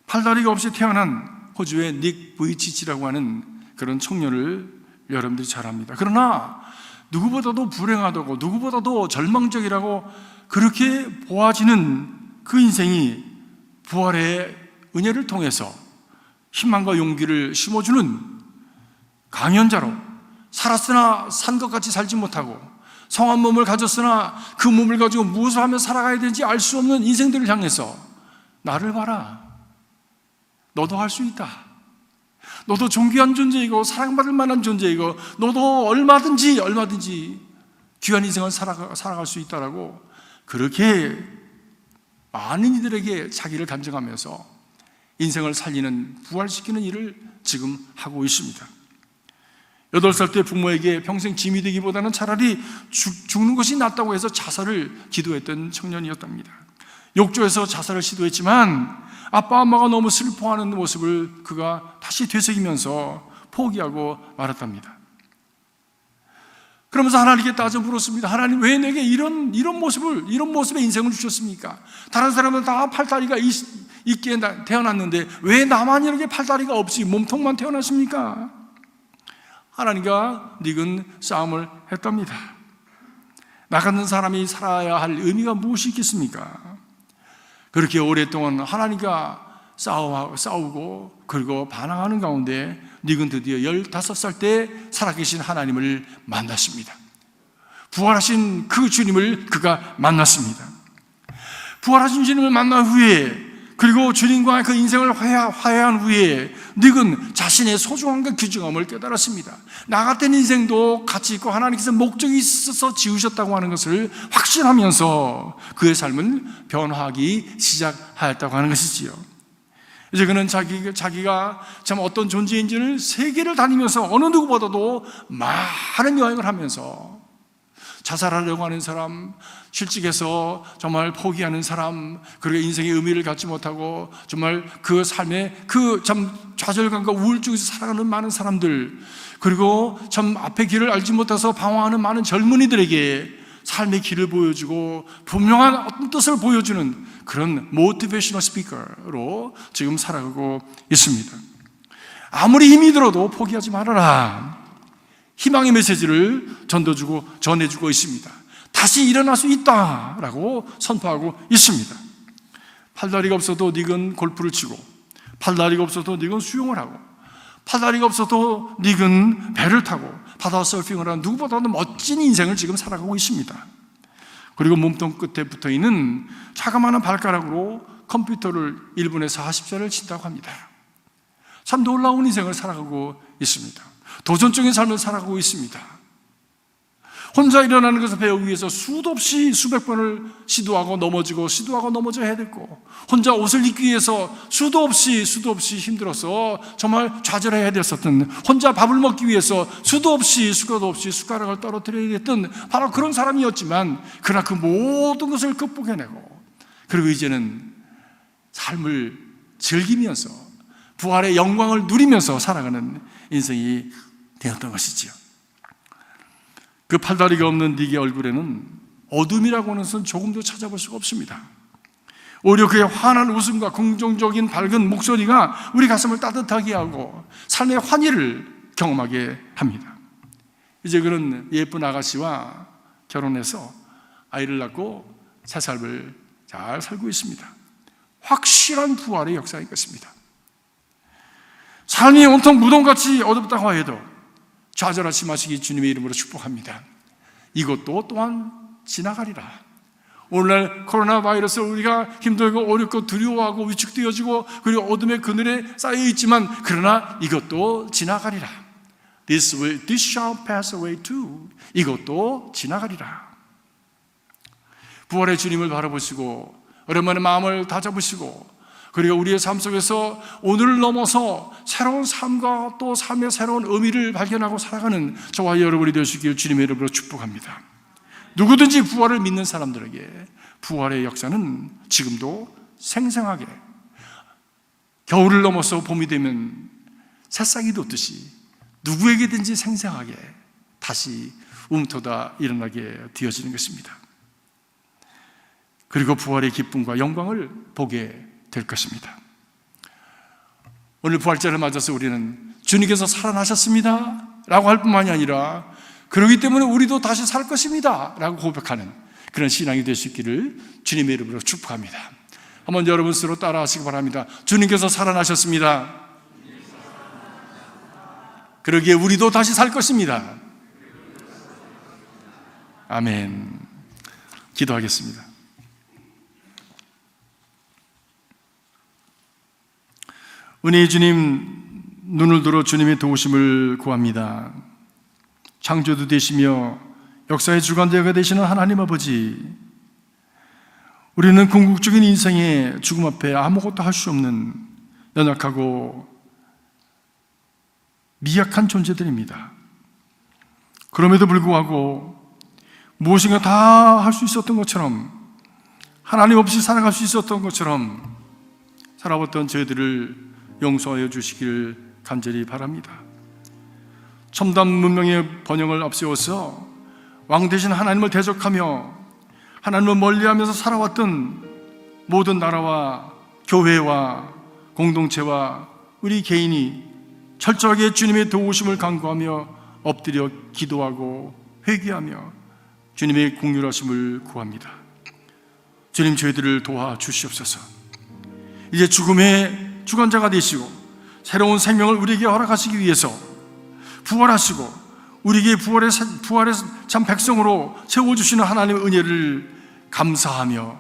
Speaker 4: 팔다리가 없이 태어난 호주의 닉 부이치치라고 하는 그런 청년을 여러분들이 잘 압니다. 그러나 누구보다도 불행하다고, 누구보다도 절망적이라고 그렇게 보아지는 그 인생이 부활의 은혜를 통해서 희망과 용기를 심어주는 강연자로, 살았으나 산 것 같이 살지 못하고 성한 몸을 가졌으나 그 몸을 가지고 무엇을 하며 살아가야 되는지 알 수 없는 인생들을 향해서 나를 봐라, 너도 할 수 있다. 너도 존귀한 존재이고 사랑받을 만한 존재이고 너도 얼마든지 귀한 인생을 살아갈 수 있다라고 그렇게 많은 이들에게 자기를 감정하면서 인생을 살리는, 부활시키는 일을 지금 하고 있습니다. 8살 때 부모에게 평생 짐이 되기보다는 차라리 죽는 것이 낫다고 해서 자살을 기도했던 청년이었답니다. 욕조에서 자살을 시도했지만 아빠 엄마가 너무 슬퍼하는 모습을 그가 다시 되새기면서 포기하고 말았답니다. 그러면서 하나님께 따져 물었습니다. 하나님, 왜 내게 이런 모습의 인생을 주셨습니까? 다른 사람은 다 팔다리가 있게 태어났는데 왜 나만 이렇게 팔다리가 없이 몸통만 태어났습니까? 하나님과 닉은 싸움을 했답니다. 나 같은 사람이 살아야 할 의미가 무엇이 있겠습니까? 그렇게 오랫동안 하나님과 싸우고 그리고 반항하는 가운데 닉은 드디어 15살 때 살아계신 하나님을 만났습니다. 부활하신 그 주님을 그가 만났습니다. 부활하신 주님을 만난 후에 그리고 주님과 그 인생을 화해한 후에 닉은 자신의 소중함과 귀중함을 깨달았습니다. 나 같은 인생도 가치 있고 하나님께서 목적이 있어서 지으셨다고 하는 것을 확신하면서 그의 삶은 변화하기 시작하였다고 하는 것이지요. 이제 그는 자기가 참 어떤 존재인지를 세계를 다니면서 어느 누구보다도 많은 여행을 하면서 자살하려고 하는 사람, 실직해서 정말 포기하는 사람, 그리고 인생의 의미를 갖지 못하고 정말 그 삶에 그 참 좌절감과 우울증에서 살아가는 많은 사람들, 그리고 참 앞의 길을 알지 못해서 방황하는 많은 젊은이들에게 삶의 길을 보여주고 분명한 어떤 뜻을 보여주는 그런 모티베이셔널 스피커로 지금 살아가고 있습니다. 아무리 힘이 들어도 포기하지 말아라. 희망의 메시지를 전해주고 있습니다. 다시 일어날 수 있다라고 선포하고 있습니다. 팔다리가 없어도 닉은 골프를 치고, 팔다리가 없어도 닉은 수영을 하고, 팔다리가 없어도 닉은 배를 타고 바다 서핑을 하는 누구보다도 멋진 인생을 지금 살아가고 있습니다. 그리고 몸통 끝에 붙어있는 자그마한 발가락으로 컴퓨터를 1분에서 40자를 친다고 합니다. 참 놀라운 인생을 살아가고 있습니다. 도전적인 삶을 살아가고 있습니다. 혼자 일어나는 것을 배우기 위해서 수도 없이 수백 번을 시도하고 넘어져 해야 됐고, 혼자 옷을 입기 위해서 수도 없이 힘들어서 정말 좌절해야 됐었던, 혼자 밥을 먹기 위해서 수도 없이 숟가락을 떨어뜨려야 됐던 바로 그런 사람이었지만, 그러나 그 모든 것을 극복해내고, 그리고 이제는 삶을 즐기면서 부활의 영광을 누리면서 살아가는 인생이 되었던 것이지요. 그 팔다리가 없는 닉의 얼굴에는 어둠이라고 하는 것은 조금도 찾아볼 수가 없습니다. 오히려 그의 환한 웃음과 긍정적인 밝은 목소리가 우리 가슴을 따뜻하게 하고 삶의 환희를 경험하게 합니다. 이제 그는 예쁜 아가씨와 결혼해서 아이를 낳고 새 삶을 잘 살고 있습니다. 확실한 부활의 역사인 것입니다. 삶이 온통 무덤같이 어둡다고 해도 좌절하지 마시기 주님의 이름으로 축복합니다. 이것도 또한 지나가리라. 오늘날 코로나 바이러스 우리가 힘들고 어렵고 두려워하고 위축되어지고 그리고 어둠의 그늘에 쌓여있지만 그러나 이것도 지나가리라. This shall pass away too. 이것도 지나가리라. 부활의 주님을 바라보시고 오랜만에 마음을 다잡으시고 그리고 우리의 삶 속에서 오늘을 넘어서 새로운 삶과 또 삶의 새로운 의미를 발견하고 살아가는 저와 여러분이 되시길 주님의 이름으로 축복합니다. 누구든지 부활을 믿는 사람들에게 부활의 역사는 지금도 생생하게 겨울을 넘어서 봄이 되면 새싹이 돋듯이 누구에게든지 생생하게 다시 움터다 일어나게 되어지는 것입니다. 그리고 부활의 기쁨과 영광을 보게 될 것입니다. 오늘 부활절을 맞아서 우리는 주님께서 살아나셨습니다 라고 할 뿐만이 아니라 그렇기 때문에 우리도 다시 살 것입니다 라고 고백하는 그런 신앙이 될 수 있기를 주님의 이름으로 축복합니다. 한번 여러분 스스로 따라하시기 바랍니다. 주님께서 살아나셨습니다. 그러기에 우리도 다시 살 것입니다. 아멘. 기도하겠습니다. 은혜의 주님, 눈을 들어 주님의 도우심을 구합니다. 창조도 되시며 역사의 주관자가 되시는 하나님 아버지, 우리는 궁극적인 인생의 죽음 앞에 아무것도 할 수 없는 연약하고 미약한 존재들입니다. 그럼에도 불구하고 무엇인가 다 할 수 있었던 것처럼, 하나님 없이 살아갈 수 있었던 것처럼 살아왔던 저희들을 용서하여 주시기를 간절히 바랍니다. 첨단 문명의 번영을 앞세워서 왕 대신 하나님을 대적하며 하나님을 멀리하면서 살아왔던 모든 나라와 교회와 공동체와 우리 개인이 철저하게 주님의 도우심을 간구하며 엎드려 기도하고 회개하며 주님의 긍휼하심을 구합니다. 주님, 저희들을 도와주시옵소서. 이제 죽음의 주관자가 되시고 새로운 생명을 우리에게 허락하시기 위해서 부활하시고 우리에게 부활의 참 백성으로 세워주시는 하나님의 은혜를 감사하며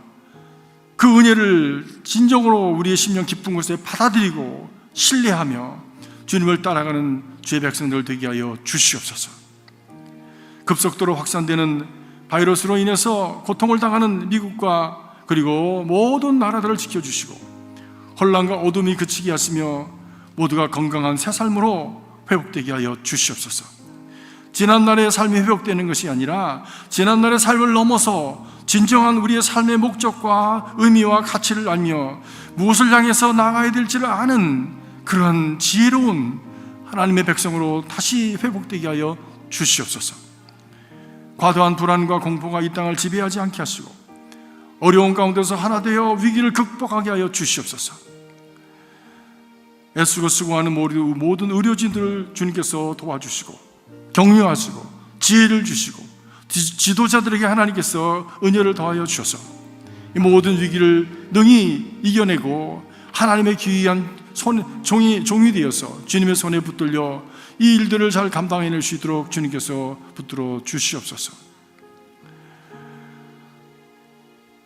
Speaker 4: 그 은혜를 진정으로 우리의 심령 깊은 곳에 받아들이고 신뢰하며 주님을 따라가는 주의 백성들 되게 하여 주시옵소서. 급속도로 확산되는 바이러스로 인해서 고통을 당하는 미국과 그리고 모든 나라들을 지켜주시고 혼란과 어둠이 그치게 하시며 모두가 건강한 새 삶으로 회복되게 하여 주시옵소서. 지난날의 삶이 회복되는 것이 아니라 지난날의 삶을 넘어서 진정한 우리의 삶의 목적과 의미와 가치를 알며 무엇을 향해서 나아가야 될지를 아는 그러한 지혜로운 하나님의 백성으로 다시 회복되게 하여 주시옵소서. 과도한 불안과 공포가 이 땅을 지배하지 않게 하시고 어려운 가운데서 하나 되어 위기를 극복하게 하여 주시옵소서. 애쓰고 수고하는 모든 의료진들을 주님께서 도와주시고 격려하시고 지혜를 주시고 지도자들에게 하나님께서 은혜를 더하여 주셔서 이 모든 위기를 능히 이겨내고 하나님의 귀한 종이 되어서 주님의 손에 붙들려 이 일들을 잘 감당해낼 수 있도록 주님께서 붙들어 주시옵소서.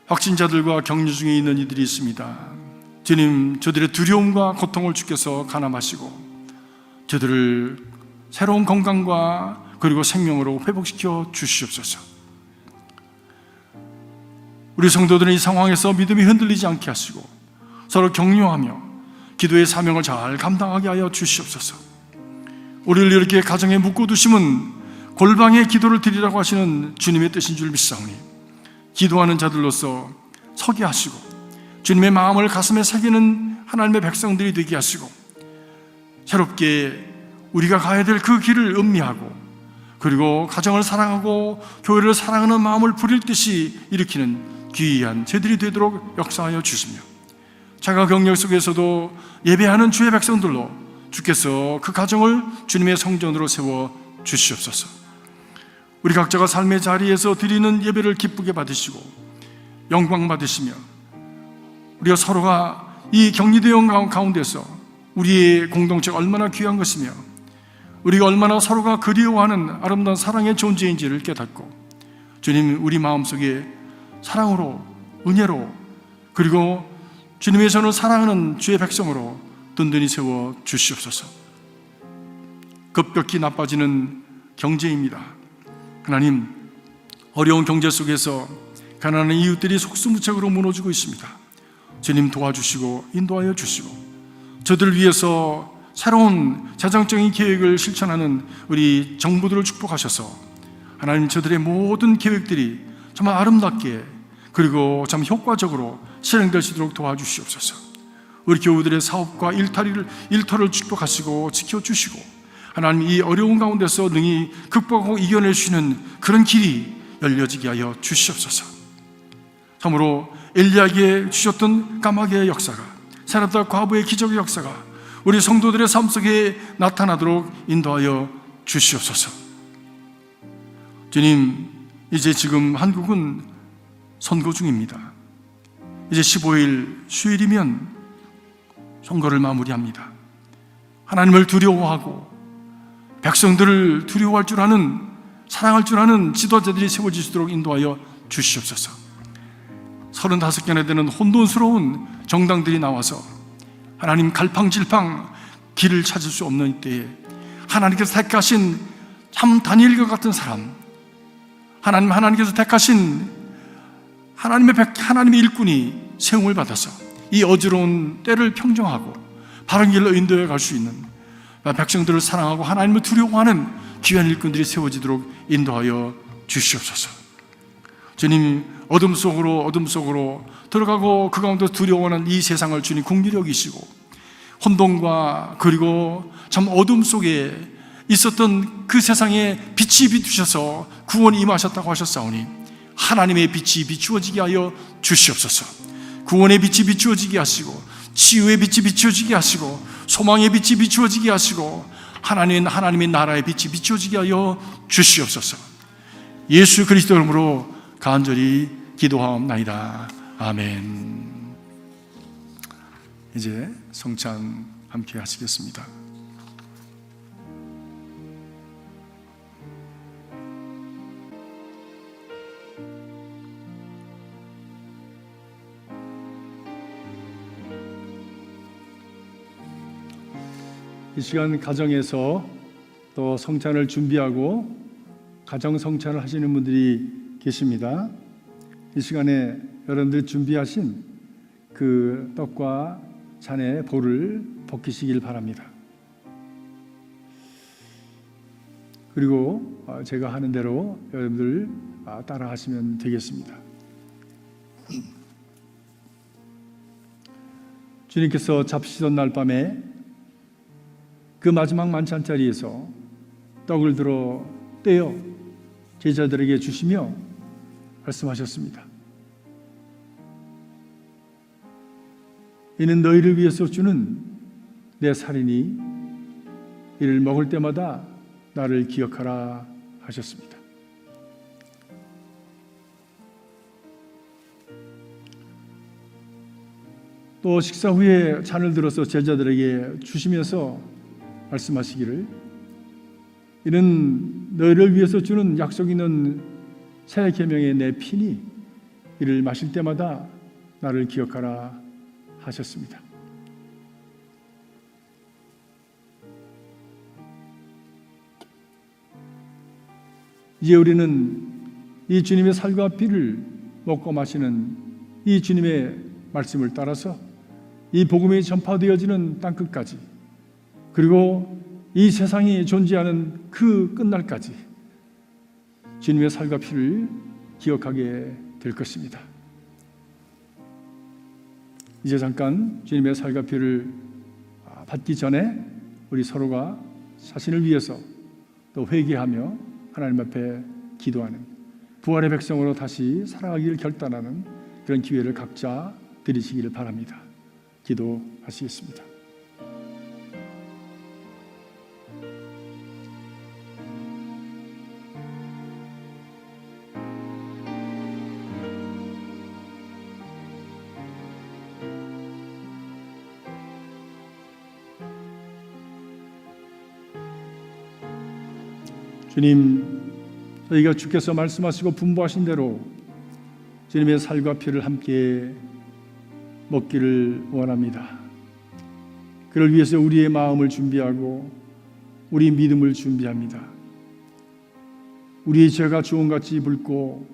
Speaker 4: 확진자들과 격리 중에 있는 이들이 있습니다. 주님, 저들의 두려움과 고통을 주께서 가늠하시고 저들을 새로운 건강과 그리고 생명으로 회복시켜 주시옵소서. 우리 성도들은 이 상황에서 믿음이 흔들리지 않게 하시고 서로 격려하며 기도의 사명을 잘 감당하게 하여 주시옵소서. 우리를 이렇게 가정에 묶어두심은 골방에 기도를 드리라고 하시는 주님의 뜻인 줄 믿사오니 기도하는 자들로서 서게 하시고 주님의 마음을 가슴에 새기는 하나님의 백성들이 되게 하시고 새롭게 우리가 가야 될 그 길을 음미하고 그리고 가정을 사랑하고 교회를 사랑하는 마음을 부릴 듯이 일으키는 귀한 제들이 되도록 역사하여 주시며 자가 격려 속에서도 예배하는 주의 백성들로 주께서 그 가정을 주님의 성전으로 세워 주시옵소서. 우리 각자가 삶의 자리에서 드리는 예배를 기쁘게 받으시고 영광 받으시며 우리가 서로가 이 격리대원 가운데서 우리의 공동체가 얼마나 귀한 것이며 우리가 얼마나 서로가 그리워하는 아름다운 사랑의 존재인지를 깨닫고 주님, 우리 마음속에 사랑으로 은혜로 그리고 주님의 손을 사랑하는 주의 백성으로 든든히 세워 주시옵소서. 급격히 나빠지는 경제입니다. 하나님, 어려운 경제 속에서 가난한 이웃들이 속수무책으로 무너지고 있습니다. 주님, 도와주시고 인도하여 주시고 저들을 위해서 새로운 재정적인 계획을 실천하는 우리 정부들을 축복하셔서 하나님, 저들의 모든 계획들이 정말 아름답게 그리고 참 효과적으로 실행될 수 있도록 도와주시옵소서. 우리 교우들의 사업과 일터를 축복하시고 지켜주시고 하나님, 이 어려운 가운데서 능히 극복하고 이겨낼 수 있는 그런 길이 열려지게 하여 주시옵소서. 참으로 엘리야에게 주셨던 까마귀의 역사가, 사렙다 과부의 기적의 역사가 우리 성도들의 삶 속에 나타나도록 인도하여 주시옵소서. 주님, 이제 지금 한국은 선거 중입니다. 이제 15일 수요일이면 선거를 마무리합니다. 하나님을 두려워하고 백성들을 두려워할 줄 아는, 사랑할 줄 아는 지도자들이 세워지도록 인도하여 주시옵소서. 35개나 되는 혼돈스러운 정당들이 나와서 하나님 갈팡질팡 길을 찾을 수 없는 때에 하나님께서 택하신 참 다니엘과 같은 사람, 하나님께서 택하신 하나님의 일꾼이 세움을 받아서 이 어지러운 때를 평정하고 바른 길로 인도해 갈 수 있는, 백성들을 사랑하고 하나님을 두려워하는 귀한 일꾼들이 세워지도록 인도하여 주시옵소서. 주님, 어둠 속으로 들어가고 그 가운데 두려워하는 이 세상을 주님 긍휼히 여기시고, 혼돈과 그리고 참 어둠 속에 있었던 그 세상에 빛이 비추셔서 구원이 임하셨다고 하셨사오니 하나님의 빛이 비추어지게 하여 주시옵소서. 구원의 빛이 비추어지게 하시고, 치유의 빛이 비추어지게 하시고, 소망의 빛이 비추어지게 하시고, 하나님의 나라의 빛이 비추어지게 하여 주시옵소서. 예수 그리스도 이름으로 간절히 기도하옵나이다. 아멘. 이제 성찬 함께 하시겠습니다. 이 시간 가정에서 또 성찬을 준비하고 가정 성찬을 하시는 분들이 계십니다. 이 시간에 여러분들이 준비하신 그 떡과 잔의 볼을 벗기시길 바랍니다. 그리고 제가 하는 대로 여러분들 따라 하시면 되겠습니다. 주님께서 잡수시던 날 밤에 그 마지막 만찬 자리에서 떡을 들어 떼어 제자들에게 주시며 말씀하셨습니다. 이는 너희를 위해서 주는 내 살이니 이를 먹을 때마다 나를 기억하라 하셨습니다. 또 식사 후에 잔을 들어서 제자들에게 주시면서 말씀하시기를, 이는 너희를 위해서 주는 약속 있는 새 계명의 내 피니 이를 마실 때마다 나를 기억하라 하셨습니다. 이제 우리는 이 주님의 살과 피를 먹고 마시는 이 주님의 말씀을 따라서 이 복음이 전파되어지는 땅끝까지, 그리고 이 세상이 존재하는 그 끝날까지 주님의 살과 피를 기억하게 될 것입니다. 이제 잠깐 주님의 살과 피를 받기 전에 우리 서로가 자신을 위해서 또 회개하며 하나님 앞에 기도하는, 부활의 백성으로 다시 살아가기를 결단하는 그런 기회를 각자 드리시기를 바랍니다. 기도하시겠습니다. 주님, 저희가 주께서 말씀하시고 분부하신 대로 주님의 살과 피를 함께 먹기를 원합니다. 그를 위해서 우리의 마음을 준비하고 우리 믿음을 준비합니다. 우리의 죄가 주홍같이 붉고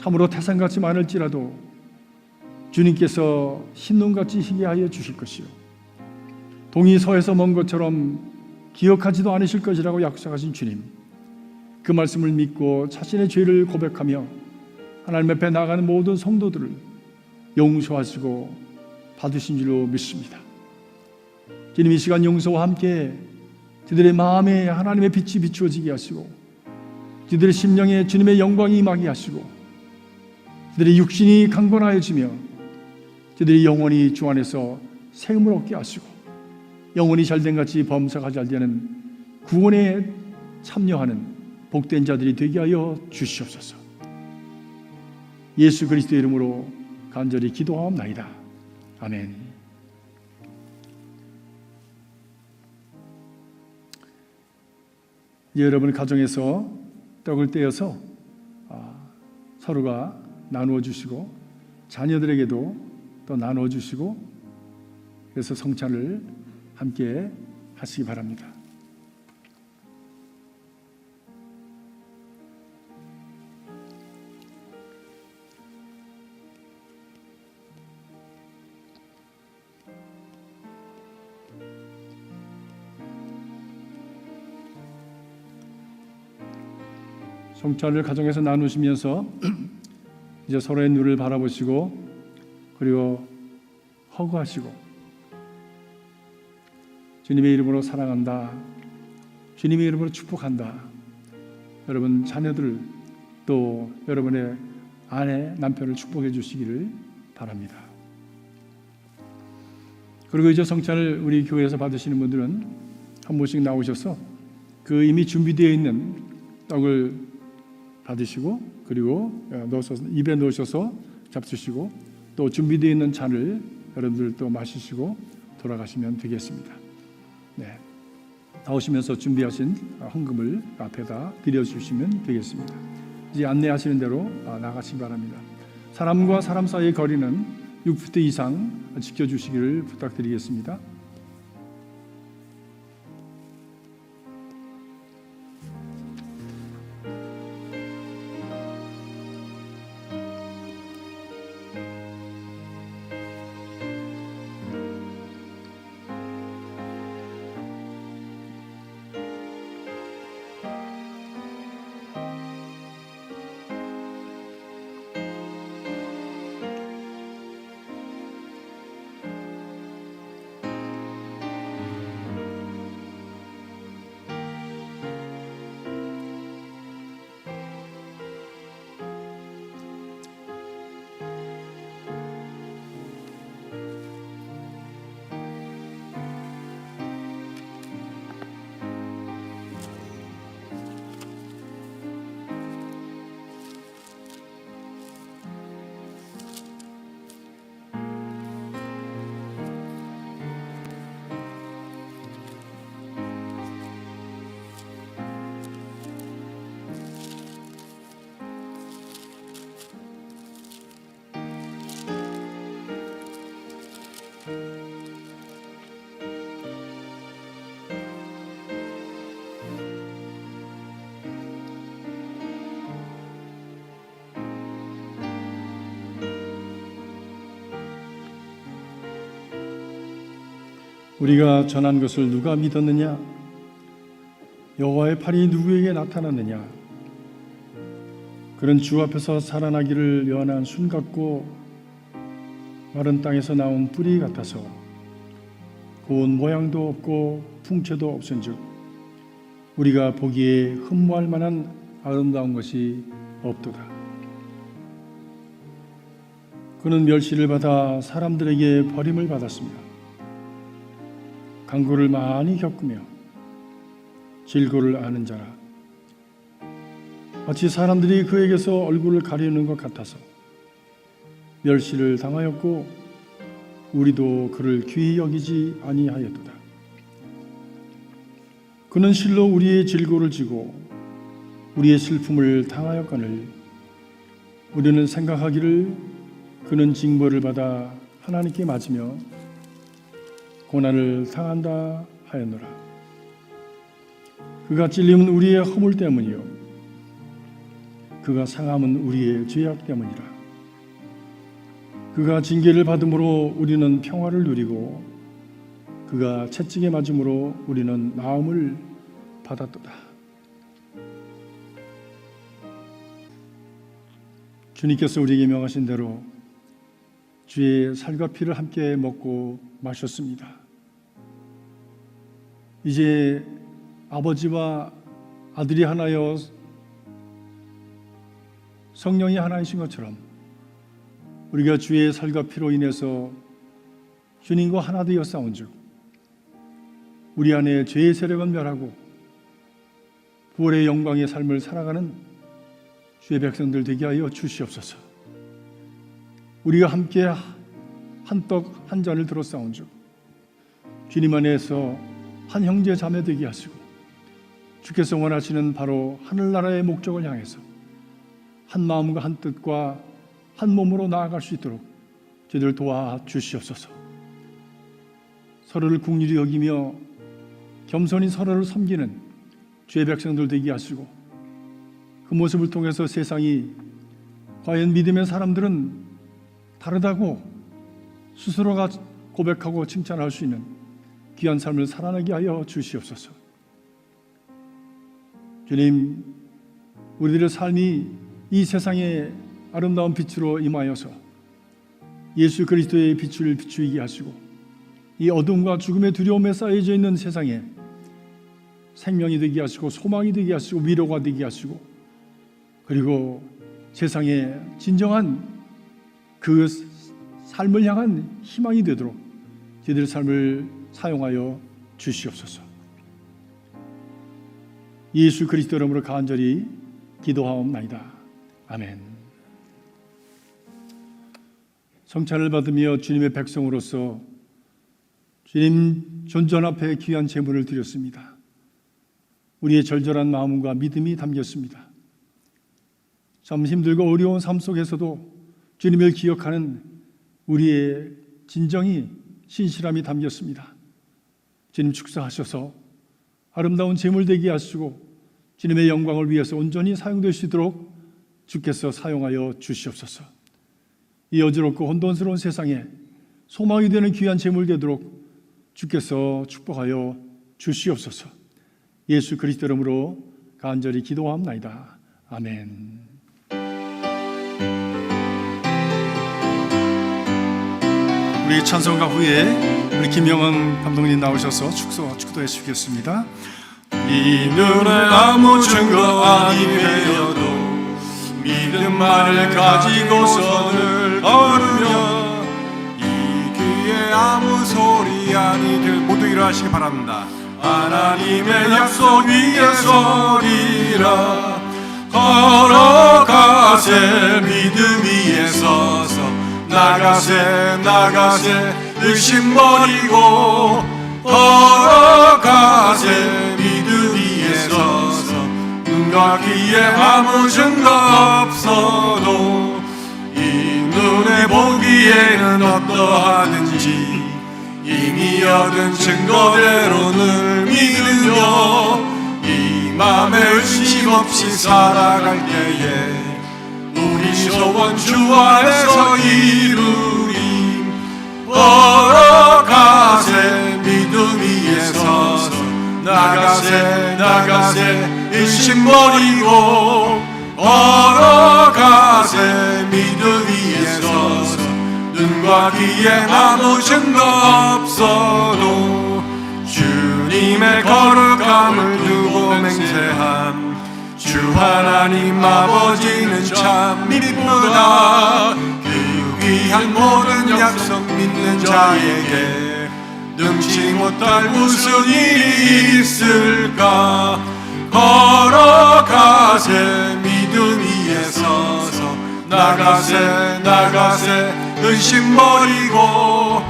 Speaker 4: 참으로 태산같이 많을지라도 주님께서 흰눈같이 희게 하여 주실 것이요, 동이 서에서 먼 것처럼 기억하지도 않으실 것이라고 약속하신 주님, 그 말씀을 믿고 자신의 죄를 고백하며 하나님 앞에 나가는 모든 성도들을 용서하시고 받으신 줄로 믿습니다. 주님, 이 시간 용서와 함께 그들의 마음에 하나님의 빛이 비추어지게 하시고, 그들의 심령에 주님의 영광이 임하게 하시고, 그들의 육신이 강건하여지며 그들의 영혼이 주 안에서 세움을 얻게 하시고, 영혼이 잘된 같이 범사가 잘되는 구원에 참여하는 복된 자들이 되게 하여 주시옵소서. 예수 그리스도의 이름으로 간절히 기도하옵나이다. 아멘. 이제 여러분 가정에서 떡을 떼어서 서로가 나누어 주시고 자녀들에게도 또 나누어 주시고 그래서 성찬을 함께 하시기 바랍니다. 성찬을 가정에서 나누시면서 이제 서로의 눈을 바라보시고 그리고 허구하시고 주님의 이름으로 사랑한다, 주님의 이름으로 축복한다, 여러분 자녀들 또 여러분의 아내, 남편을 축복해 주시기를 바랍니다. 그리고 이제 성찬을 우리 교회에서 받으시는 분들은 한 번씩 나오셔서 그 이미 준비되어 있는 떡을 받으시고 그리고 입에 넣으셔서 잡수시고 또 준비되어 있는 잔을 여러분들 또 마시시고 돌아가시면 되겠습니다. 네, 나오시면서 준비하신 헌금을 앞에다 드려주시면 되겠습니다. 이제 안내하시는 대로 나가시기 바랍니다. 사람과 사람 사이의 거리는 6푸트 이상 지켜주시기를 부탁드리겠습니다. 우리가 전한 것을 누가 믿었느냐? 여호와의 팔이 누구에게 나타났느냐? 그는 주 앞에서 살아나기를 연한 순 같고 마른 땅에서 나온 뿌리 같아서 고운 모양도 없고 풍채도 없은즉 우리가 보기에 흠모할 만한 아름다운 것이 없도다. 그는 멸시를 받아 사람들에게 버림을 받았습니다. 강고를 많이 겪으며 질고를 아는 자라. 마치 사람들이 그에게서 얼굴을 가리는 것 같아서 멸시를 당하였고 우리도 그를 귀히 여기지 아니하였도다. 그는 실로 우리의 질고를 지고 우리의 슬픔을 당하였거늘 우리는 생각하기를 그는 징벌을 받아 하나님께 맞으며 고난을 당한다 하였노라. 그가 찔림은 우리의 허물 때문이요 그가 상함은 우리의 죄악 때문이라. 그가 징계를 받음으로 우리는 평화를 누리고 그가 채찍에 맞음으로 우리는 나음을 받았도다. 주님께서 우리에게 명하신 대로 주의 살과 피를 함께 먹고 마셨습니다. 이제 아버지와 아들이 하나여 성령이 하나이신 것처럼 우리가 주의 살과 피로 인해서 주님과 하나 되어 싸운즉 우리 안에 죄의 세력은 멸하고 부활의 영광의 삶을 살아가는 주의 백성들 되게 하여 주시옵소서. 우리가 함께 한 떡 한 잔을 들어 싸운즉 주님 안에서 한 형제 자매 되게 하시고 주께서 원하시는 바로 하늘나라의 목적을 향해서 한 마음과 한 뜻과 한 몸으로 나아갈 수 있도록 저희들 도와주시옵소서. 서로를 긍휼히 여기며 겸손히 서로를 섬기는 주의 백성들 되게 하시고, 그 모습을 통해서 세상이 과연 믿음의 사람들은 다르다고 스스로가 고백하고 칭찬할 수 있는 귀한 삶을 살아내게 하여 주시옵소서. 주님, 우리들의 삶이 이 세상의 아름다운 빛으로 임하여서 예수 그리스도의 빛을 비추게 하시고, 이 어둠과 죽음의 두려움에 쌓여져 있는 세상에 생명이 되게 하시고, 소망이 되게 하시고, 위로가 되게 하시고, 그리고 세상에 진정한 그 삶을 향한 희망이 되도록 저희들의 삶을 사용하여 주시옵소서. 예수 그리스도 이름으로 간절히 기도하옵나이다. 아멘. 성찬을 받으며 주님의 백성으로서 주님 존전 앞에 귀한 제물을 드렸습니다. 우리의 절절한 마음과 믿음이 담겼습니다. 참 힘들고 어려운 삶 속에서도 주님을 기억하는 우리의 진정이, 신실함이 담겼습니다. 주님 축사하셔서 아름다운 제물 되게 하시고 주님의 영광을 위해서 온전히 사용되시도록 주께서 사용하여 주시옵소서. 이 어지럽고 혼돈스러운 세상에 소망이 되는 귀한 제물 되도록 주께서 축복하여 주시옵소서. 예수 그리스도 이름으로 간절히 기도하옵나이다. 아멘. 우리 찬송가 후에 우리 김영은 감독님 나오셔서 축도해 주시겠습니다.
Speaker 1: 이 눈에 아무 증거 아니되어도 믿음만을 가지고서 늘 걸으며 이 귀에 아무 소리 아니들 모두 일어나시기 바랍니다. 하나님의 약속 위에 서리라. 걸어가세 믿음 위에 서서 나가세 의심 버리고 걸어가세 믿음 위에 서서 눈과 귀에 아무 증거 없어도 이 눈에 보기에는 어떠하든지 이미 얻은 증거대로 늘 믿으며 이 맘에 의심 없이 살아갈 때에 우리 소원 주 안에서 이루리. 걸어가세 믿음 위에 서서 나가세 의심 버리고 걸어가세 믿음 위에 서서 눈과 귀에 아무 증거 없어도 주님의 거룩함을 두고 맹세함. 주 하나님 아버지는 참 이쁘다. 그 귀한 모든 약속 믿는 자에게 능치 못할 무슨 일이 있을까. 걸어가세 믿음 위에 서서 나가세 의심 버리고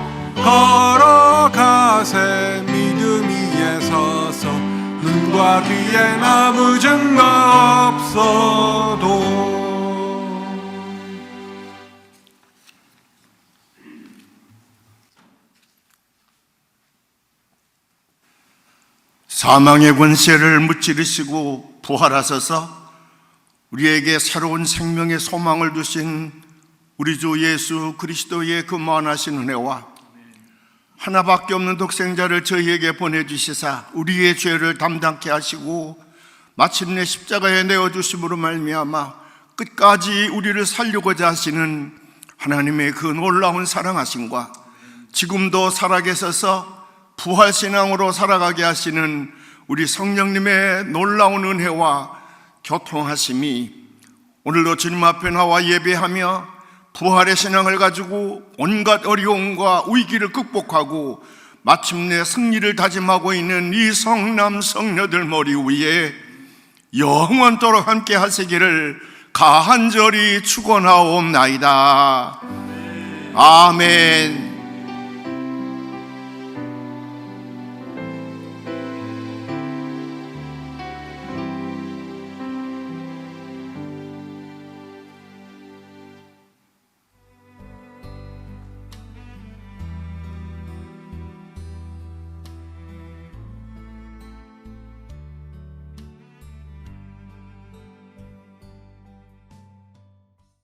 Speaker 1: 걸어가세 믿음 위에 서서 눈과 귀엔 아무 증거 없어도.
Speaker 6: 사망의 권세를 무찌르시고 부활하셔서 우리에게 새로운 생명의 소망을 주신 우리 주 예수 그리스도의 그 무한하신 은혜와 하나밖에 없는 독생자를 저희에게 보내주시사 우리의 죄를 담당케 하시고 마침내 십자가에 내어주심으로 말미암아 끝까지 우리를 살리고자 하시는 하나님의 그 놀라운 사랑하심과 지금도 살아계셔서 부활신앙으로 살아가게 하시는 우리 성령님의 놀라운 은혜와 교통하심이 오늘도 주님 앞에 나와 예배하며 부활의 신앙을 가지고 온갖 어려움과 위기를 극복하고 마침내 승리를 다짐하고 있는 이 성남 성녀들 머리 위에 영원토록 함께 하시기를 간절히 축원하옵나이다. 아멘.